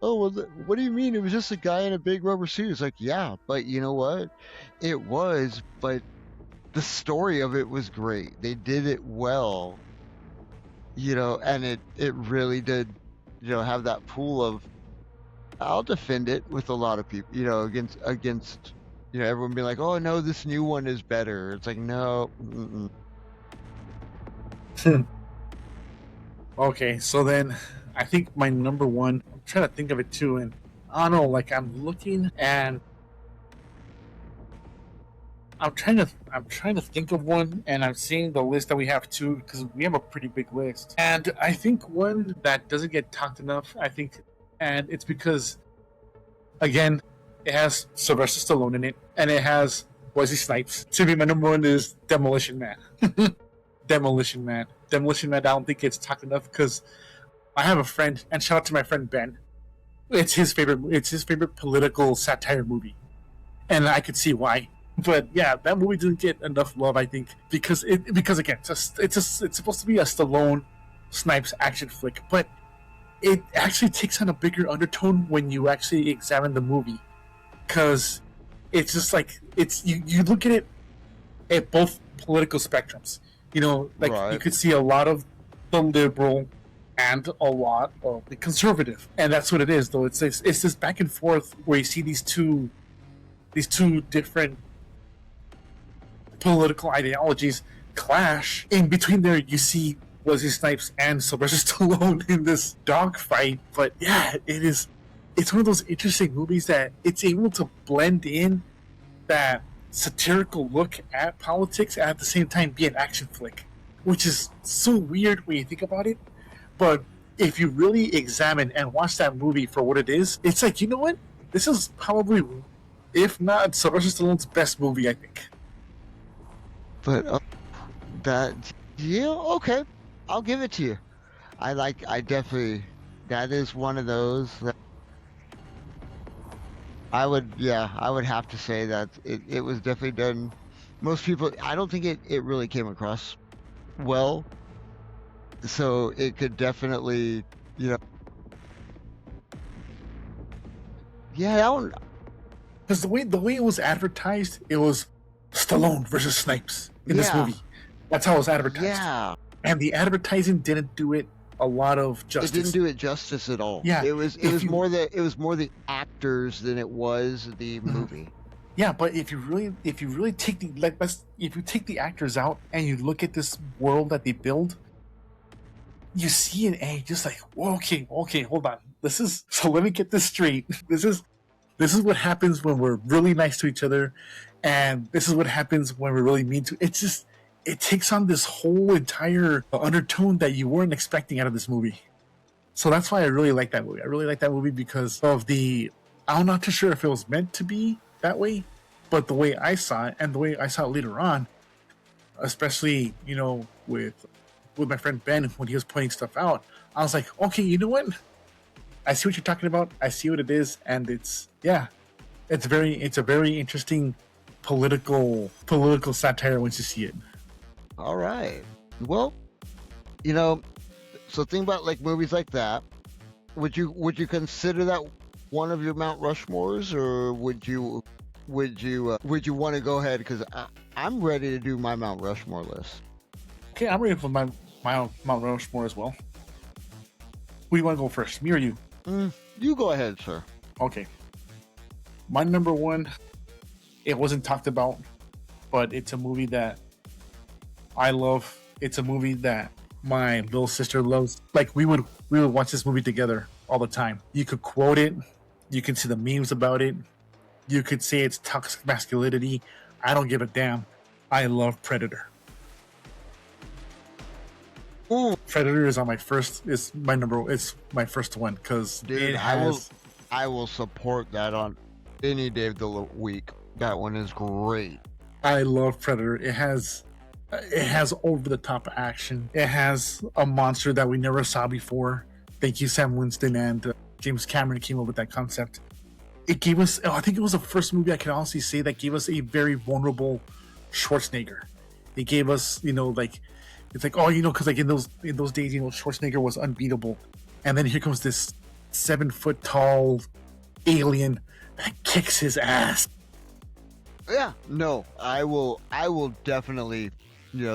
oh well, what do you mean it was just a guy in a big rubber suit? It's like, yeah, but you know what, it was, but the story of it was great. They did it well, and it really did, have that pool of, I'll defend it with a lot of people, against everyone being like, oh no, this new one is better. It's like, no. Okay, so then I think my number one. I'm trying to think of it too, and I don't know. Like I'm looking and I'm trying to think of one, and I'm seeing the list that we have too because we have a pretty big list. And I think one that doesn't get talked enough. And it's because again, it has Sylvester Stallone in it, and it has Wesley Snipes. To me, my number one is Demolition Man. Demolition Man. Demolition Man. I don't think it's talked enough because I have a friend, and shout out to my friend Ben. It's his favorite political satire movie, and I could see why. But yeah, that movie didn't get enough love, I think, because again, it's supposed to be a Stallone Snipes action flick, but it actually takes on a bigger undertone when you actually examine the movie, because it's just like you look at it at both political spectrums. Right. You could see a lot of the liberal and a lot of the conservative, and that's what it is. Though it's this back and forth where you see these two different political ideologies clash. In between there, you see Wesley Snipes and Sylvester Stallone in this dogfight. But yeah, it's one of those interesting movies that it's able to blend in that satirical look at politics and at the same time be an action flick, which is so weird when you think about it. But if you really examine and watch that movie for what it is, it's like, you know what? This is probably, if not Sylvester Stallone's best movie, I think. But okay, I'll give it to you. I definitely, that is one of those that I would have to say that it was definitely done. Most people, I don't think it really came across well, so it could definitely, yeah, I don't. Because the way it was advertised, it was Stallone versus Snipes in this movie. That's how it was advertised. Yeah. And the advertising didn't do it a lot of justice. It didn't do it justice at all. Yeah. It was more the actors than it was the movie. Yeah, but if you really take the actors out and you look at this world that they build, you see it and you're just like, whoa, okay, hold on. So let me get this straight. This is what happens when we're really nice to each other, and this is what happens when we're really mean to. It takes on this whole entire undertone that you weren't expecting out of this movie. So that's why I really like that movie. I really like that movie because of I'm not too sure if it was meant to be that way, But the way I saw it, and the way I saw it later on, especially with my friend Ben when he was pointing stuff out, I was like, okay, you know what? I see what you're talking about. I see what it is, and it's a very interesting political satire once you see it. All right. Well, so think about like movies like that. Would you consider that one of your Mount Rushmores, or would you want to go ahead? Because I'm ready to do my Mount Rushmore list. Okay, I'm ready for my Mount Rushmore as well. Who do you want to go first, me or you? You go ahead, sir. Okay. My number one, it wasn't talked about, but it's a movie that I love. It's a movie that my little sister loves. Like we would watch this movie together all the time. You could quote it. You can see the memes about it. You could say it's toxic masculinity. I don't give a damn. I love Predator. Ooh. Predator is my first one because I will support that on any day of the week. That one is great. I love Predator. It has over the top action. It has a monster that we never saw before. Thank you, Sam Winston and James Cameron came up with that concept. It gave us, I think it was the first movie I can honestly say that gave us a very vulnerable Schwarzenegger. It gave us, it's like, because like in those days, Schwarzenegger was unbeatable, and then here comes this 7 foot tall alien that kicks his ass. Yeah, no, I will definitely,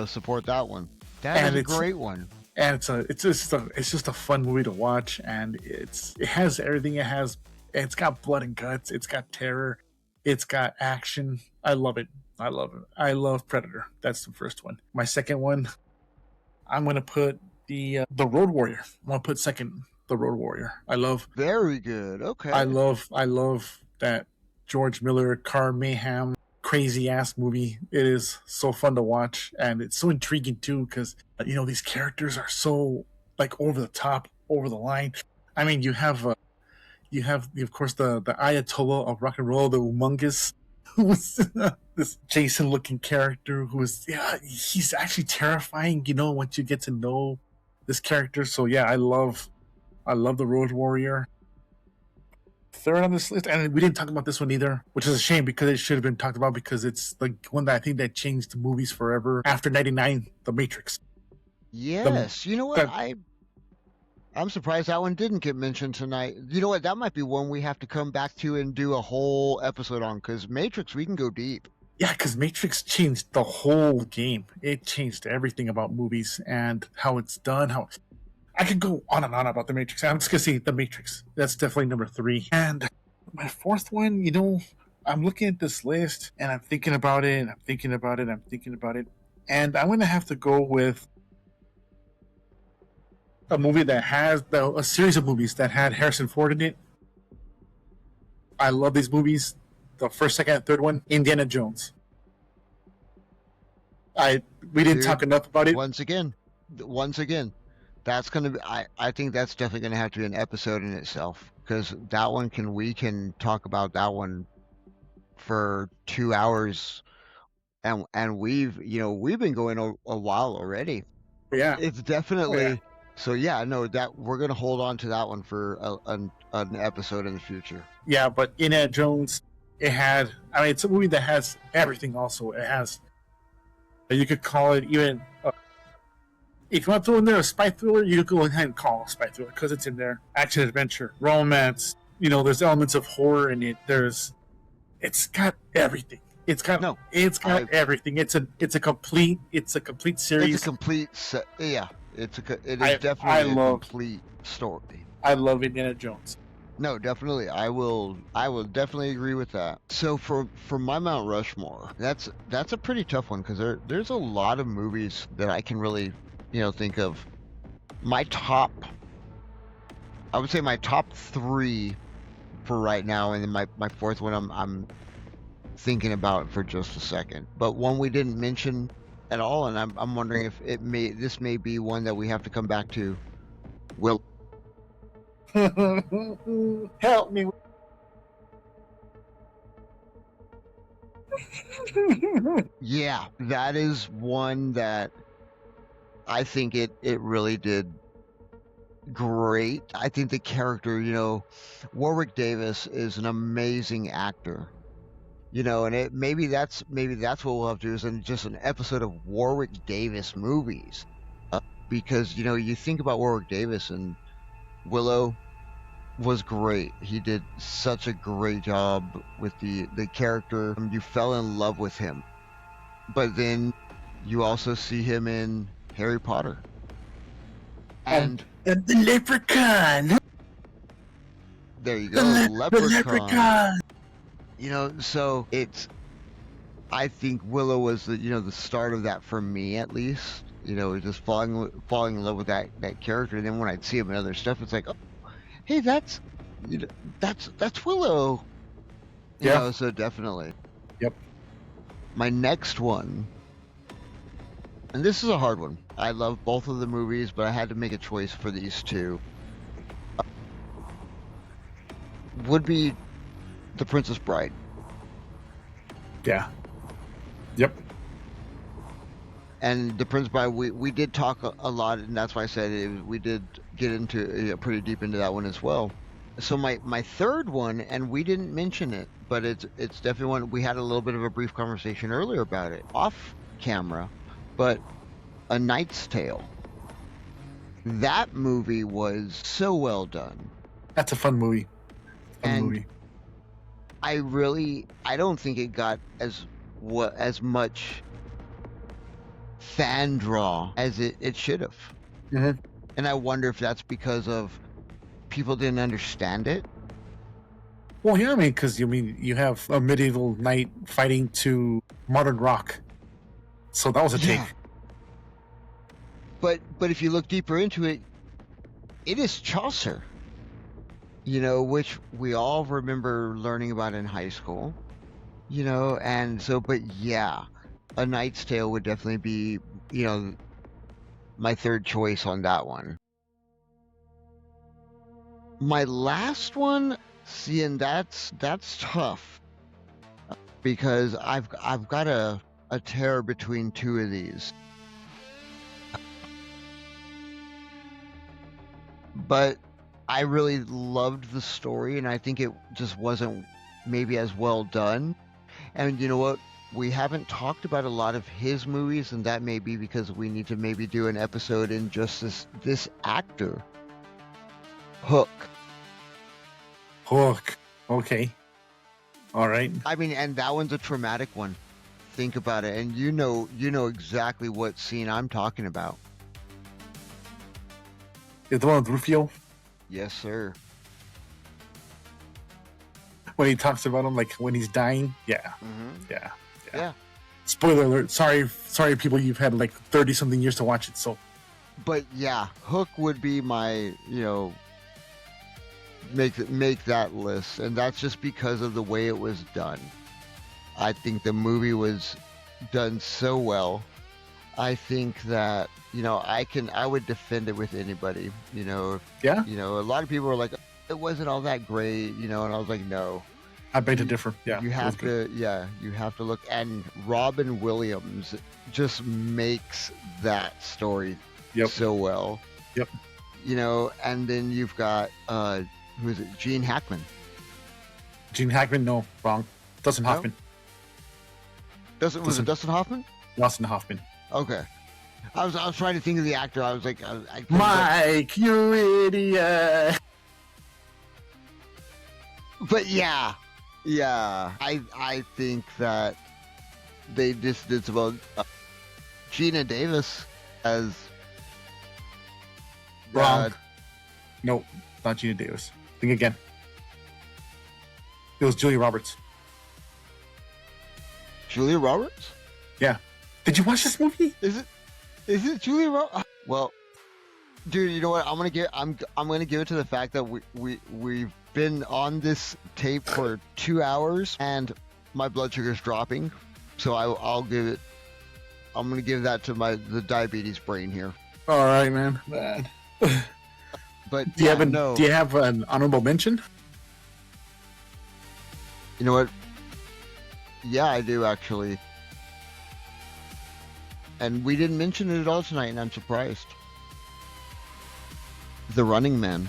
support that one. That is a great one. And it's just a fun movie to watch, and it has everything. It's got blood and guts. It's got terror. It's got action. I love it. I love Predator. That's the first one. My second one, I'm gonna put the Road Warrior. I'm gonna put second the Road Warrior. I love. Very good. Okay. I love that George Miller car mayhem crazy ass movie. It is so fun to watch, and it's so intriguing too because these characters are so like over the top, over the line. I mean, you have of course the Ayatollah of rock and roll, the Humongous, who was this Jason looking character who is he's actually terrifying. Once you get to know this character. So yeah, I love the Road Warrior. Third on this list, and we didn't talk about this one either, which is a shame because it should have been talked about because it's the one that I think that changed the movies forever after '99, The Matrix. Yes, you know what? I'm surprised that one didn't get mentioned tonight. You know what? That might be one we have to come back to and do a whole episode on because Matrix, we can go deep. Yeah, because Matrix changed the whole game. It changed everything about movies and how it's done. I could go on and on about The Matrix. I'm just going to say The Matrix. That's definitely number 3. And my fourth one, I'm looking at this list and I'm thinking about it. And I'm going to have to go with a movie that has a series of movies that had Harrison Ford in it. I love these movies. The first, second, and third one, Indiana Jones. We didn't talk enough about it. Once again, that's gonna be. I think that's definitely gonna have to be an episode in itself because that one we can talk about that one for 2 hours, and we've been going a while already. Yeah, it's definitely. Oh, yeah. So yeah, no, that we're gonna hold on to that one for an episode in the future. Yeah, but Indiana Jones, it's a movie that has everything. Also, it has. You could call it even. If you want to throw in there a spy thriller, you could go ahead and call it a spy thriller because it's in there. Action, adventure, romance. There's elements of horror in it. It's got everything. It's got everything. It's a complete series. It's a complete set. Yeah, it is definitely a complete story. I love Indiana Jones. No, definitely. I will definitely agree with that. So for my Mount Rushmore, that's a pretty tough one because there's a lot of movies that I can really think of. I would say my top 3 for right now, and then my fourth one I'm thinking about for just a second. But one we didn't mention at all, and I'm wondering if this may be one that we have to come back to. Will help me. Yeah, that is one that I think it really did great. I think the character, Warwick Davis is an amazing actor. And maybe that's what we'll have to do is just an episode of Warwick Davis movies. Because you think about Warwick Davis, and Willow was great. He did such a great job with the character. You fell in love with him. But then you also see him in Harry Potter. And the leprechaun. there you go, The Leprechaun. leprechaun. So I think Willow was the start of that for me, at least. Just falling in love with that character. And then when I'd see him in other stuff, it's like, oh, hey, that's Willow. Yeah. So definitely. Yep. My next one, and this is a hard one. I love both of the movies, but I had to make a choice for these two. Would be The Princess Bride. Yeah. Yep. And The Princess Bride, we did talk a lot, and that's why I said we did get into pretty deep into that one as well. So my third one, and we didn't mention it, but it's definitely one we had a little bit of a brief conversation earlier about it off camera, but A Knight's Tale. That movie was so well done. That's a fun movie. And I don't think it got as much fan draw as it should have. Mm-hmm. And I wonder if that's because of people didn't understand it. Well, yeah, because you have a medieval knight fighting to modern rock, so that was a take. But if you look deeper into it, it is Chaucer. Which we all remember learning about in high school. And so, but yeah, A Knight's Tale would definitely be, my third choice on that one. My last one, see, and that's tough because I've got a tear between two of these. But I really loved the story, and I think it just wasn't maybe as well done. And you know what? We haven't talked about a lot of his movies, and that may be because we need to maybe do an episode in just this actor. Hook. Okay. All right. I mean, and that one's a traumatic one. Think about it, and you know exactly what scene I'm talking about. Is the one with Rufio? Yes, sir. When he talks about him, like when he's dying. Yeah. Mm-hmm. Yeah. Spoiler alert. Sorry, people. You've had like 30-something years to watch it, so. But yeah, Hook would be my, make that list, and that's just because of the way it was done. I think the movie was done so well. I think that I would defend it with anybody. Yeah. A lot of people are like, it wasn't all that great, and I was like, no. I beg to differ. Yeah. You have to look, and Robin Williams just makes that story so well. Yep. And then you've got who is it? Gene Hackman. Gene Hackman? No, wrong. Dustin Hoffman. Was it Dustin Hoffman? Dustin Hoffman. Okay. I was trying to think of the actor. I was like, Mike, you idiot. But yeah, I think that they just did some well. Gina Davis as wrong. Nope, not Gina Davis. Think again. It was Julia Roberts. Julia Roberts? Yeah. Did you watch this movie? Is it Julia Roberts? Well, dude, you know what? I'm gonna give it to the fact that we've been on this tape for 2 hours and my blood sugar's dropping, so I'm gonna give that to the diabetes brain here. All right, man. Bad. But do you have an honorable mention? You know what? Yeah, I do actually. And we didn't mention it at all tonight, and I'm surprised. The Running Man.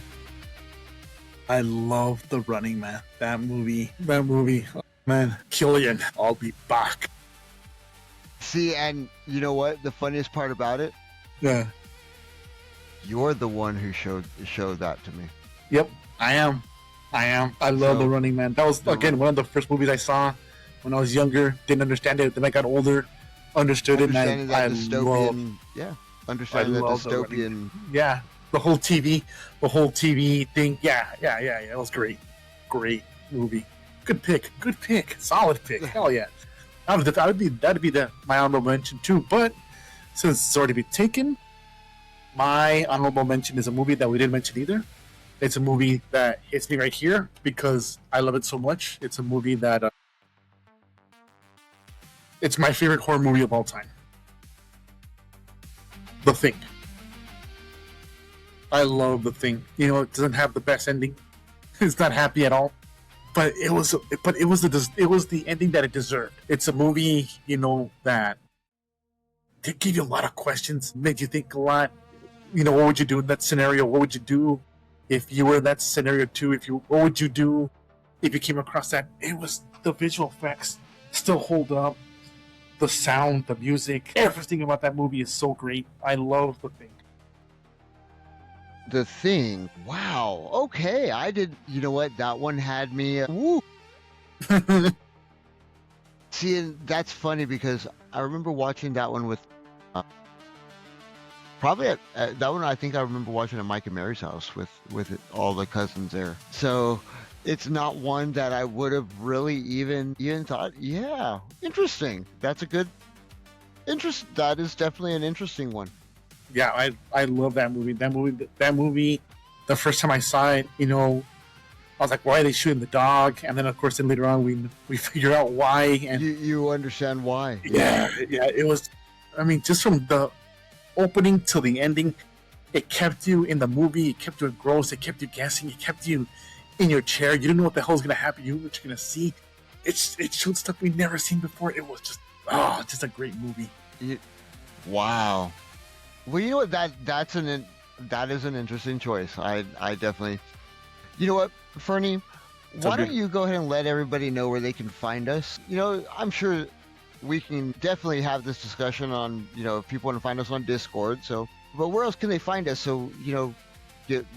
I love The Running Man. That movie. Oh, man, Killian, I'll be back. See, and you know what? The funniest part about it, Yeah. you're the one who showed that to me. Yep. I am. I love So, The Running Man. That was again one of the first movies I saw when I was younger. Didn't understand it. Then I got older, understood it. Understanding And that I dystopian, understanding that love The dystopian. Yeah, the whole TV thing. Yeah. It was great movie. Good pick, solid pick. Hell yeah, that'd be my honorable mention too. But since it's already been taken, my honorable mention is a movie that we didn't mention either. It's a movie that hits me right here because I love it so much. It's a movie that it's my favorite horror movie of all time. The Thing. I love The Thing. You know, it doesn't have the best ending. It's not happy at all. But it was the ending that it deserved. It's a movie, you know, that did give you a lot of questions, made you think a lot. You know, what would you do in that scenario? What would you do if you were in that scenario too? What would you do if you came across that? It was the visual effects still hold up. The sound, the music, everything about that movie is so great. I love The Thing. The Thing. Wow. Okay, I did. You know what? That one had me. Woo. See, and that's funny because I remember watching that one with. Probably at that one. I think I remember watching at Mike and Mary's house with all the cousins there. So it's not one that I would have really even thought. Yeah, interesting. That's a good interest. That is definitely an interesting one. Yeah, I love that movie. That movie. The first time I saw it, you know, I was like, why are they shooting the dog? And then of course, then later on, we figure out why. And you understand why? Yeah. It was. I mean, just from the opening till the ending, it kept you in the movie. It kept you engrossed. It kept you guessing. It kept you in your chair. You didn't know what the hell was going to happen. You knew what you're going to see. It showed stuff we'd never seen before. It was just a great movie. Wow. Well, you know what? That is an interesting choice. I definitely. You know what, Fernie? Why don't you go ahead and let everybody know where they can find us? You know, I'm sure we can definitely have this discussion on, you know, if people want to find us on Discord. So, but where else can they find us? So, you know,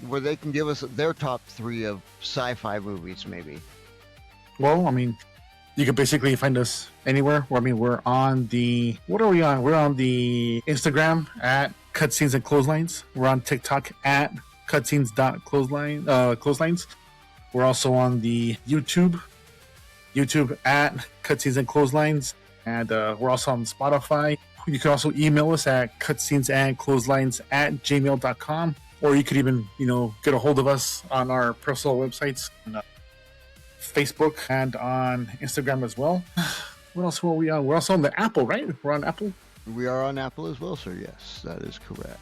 where they can give us their top 3 of sci-fi movies, maybe. Well, I mean, you can basically find us anywhere. I mean, we're on the... What are we on? We're on the Instagram at Cutscenes and Clotheslines. We're on TikTok at cutscenes.clotheslines. We're also on the YouTube at Cutscenes and Clotheslines. And we're also on Spotify. You can also email us at cutscenesandclotheslines@gmail.com. Or you could even, you know, get a hold of us on our personal websites. Facebook and on Instagram as well. What else were we on? We're also on the Apple, right? We're on Apple. We are on Apple as well, sir. Yes, that is correct.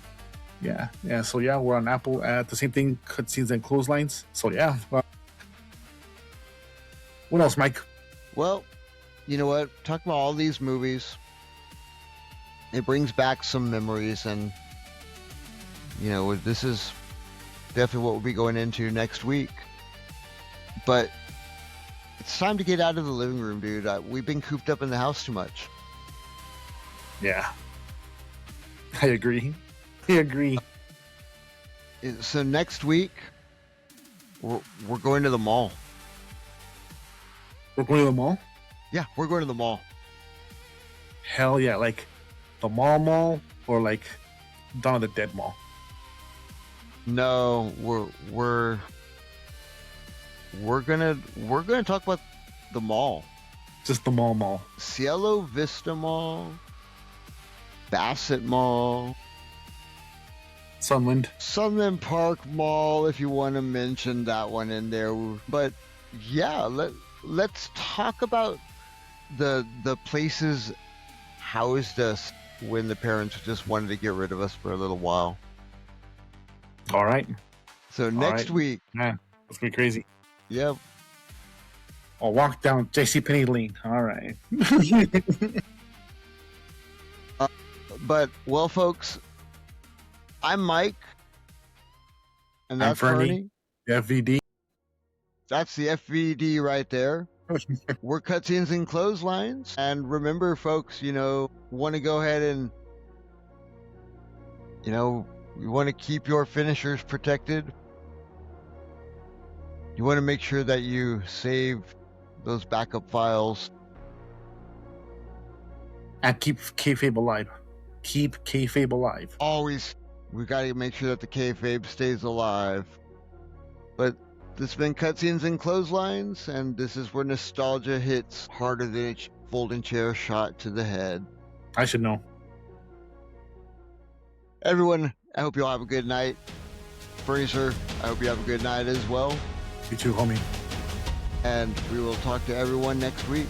Yeah. So yeah, we're on Apple at the same thing, Cutscenes and Clotheslines. So yeah. What else, Mike? Well, you know what? Talking about all these movies, it brings back some memories, and you know, this is definitely what we'll be going into next week. But it's time to get out of the living room, dude. We've been cooped up in the house too much. Yeah. I agree. So next week, we're going to the mall. We're going to the mall? Yeah, we're going to the mall. Hell yeah. Like the mall or like Dawn of the Dead mall? No, we're gonna talk about the mall. Just the mall. Cielo Vista Mall, Bassett Mall, Sunland Park Mall, if you want to mention that one in there. But yeah, let's talk about the places housed us when the parents just wanted to get rid of us for a little while. All right. So next week, man, that's gonna be crazy. Yep. I'll walk down JCPenney Lane. All right. But, well, folks, I'm Mike. And I'm that's Fernie. Fernie. FVD. That's the FVD right there. We're cutscenes and clotheslines. And remember, folks, want to go ahead and, you want to keep your finishers protected. You want to make sure that you save those backup files. And keep kayfabe alive. Keep kayfabe alive. Always, we got to make sure that the kayfabe stays alive. But this has been Cutscenes and Clotheslines, and this is where nostalgia hits harder than a folding chair shot to the head. I should know. Everyone, I hope you all have a good night. Fraser, I hope you have a good night as well. You too, homie. And we will talk to everyone next week.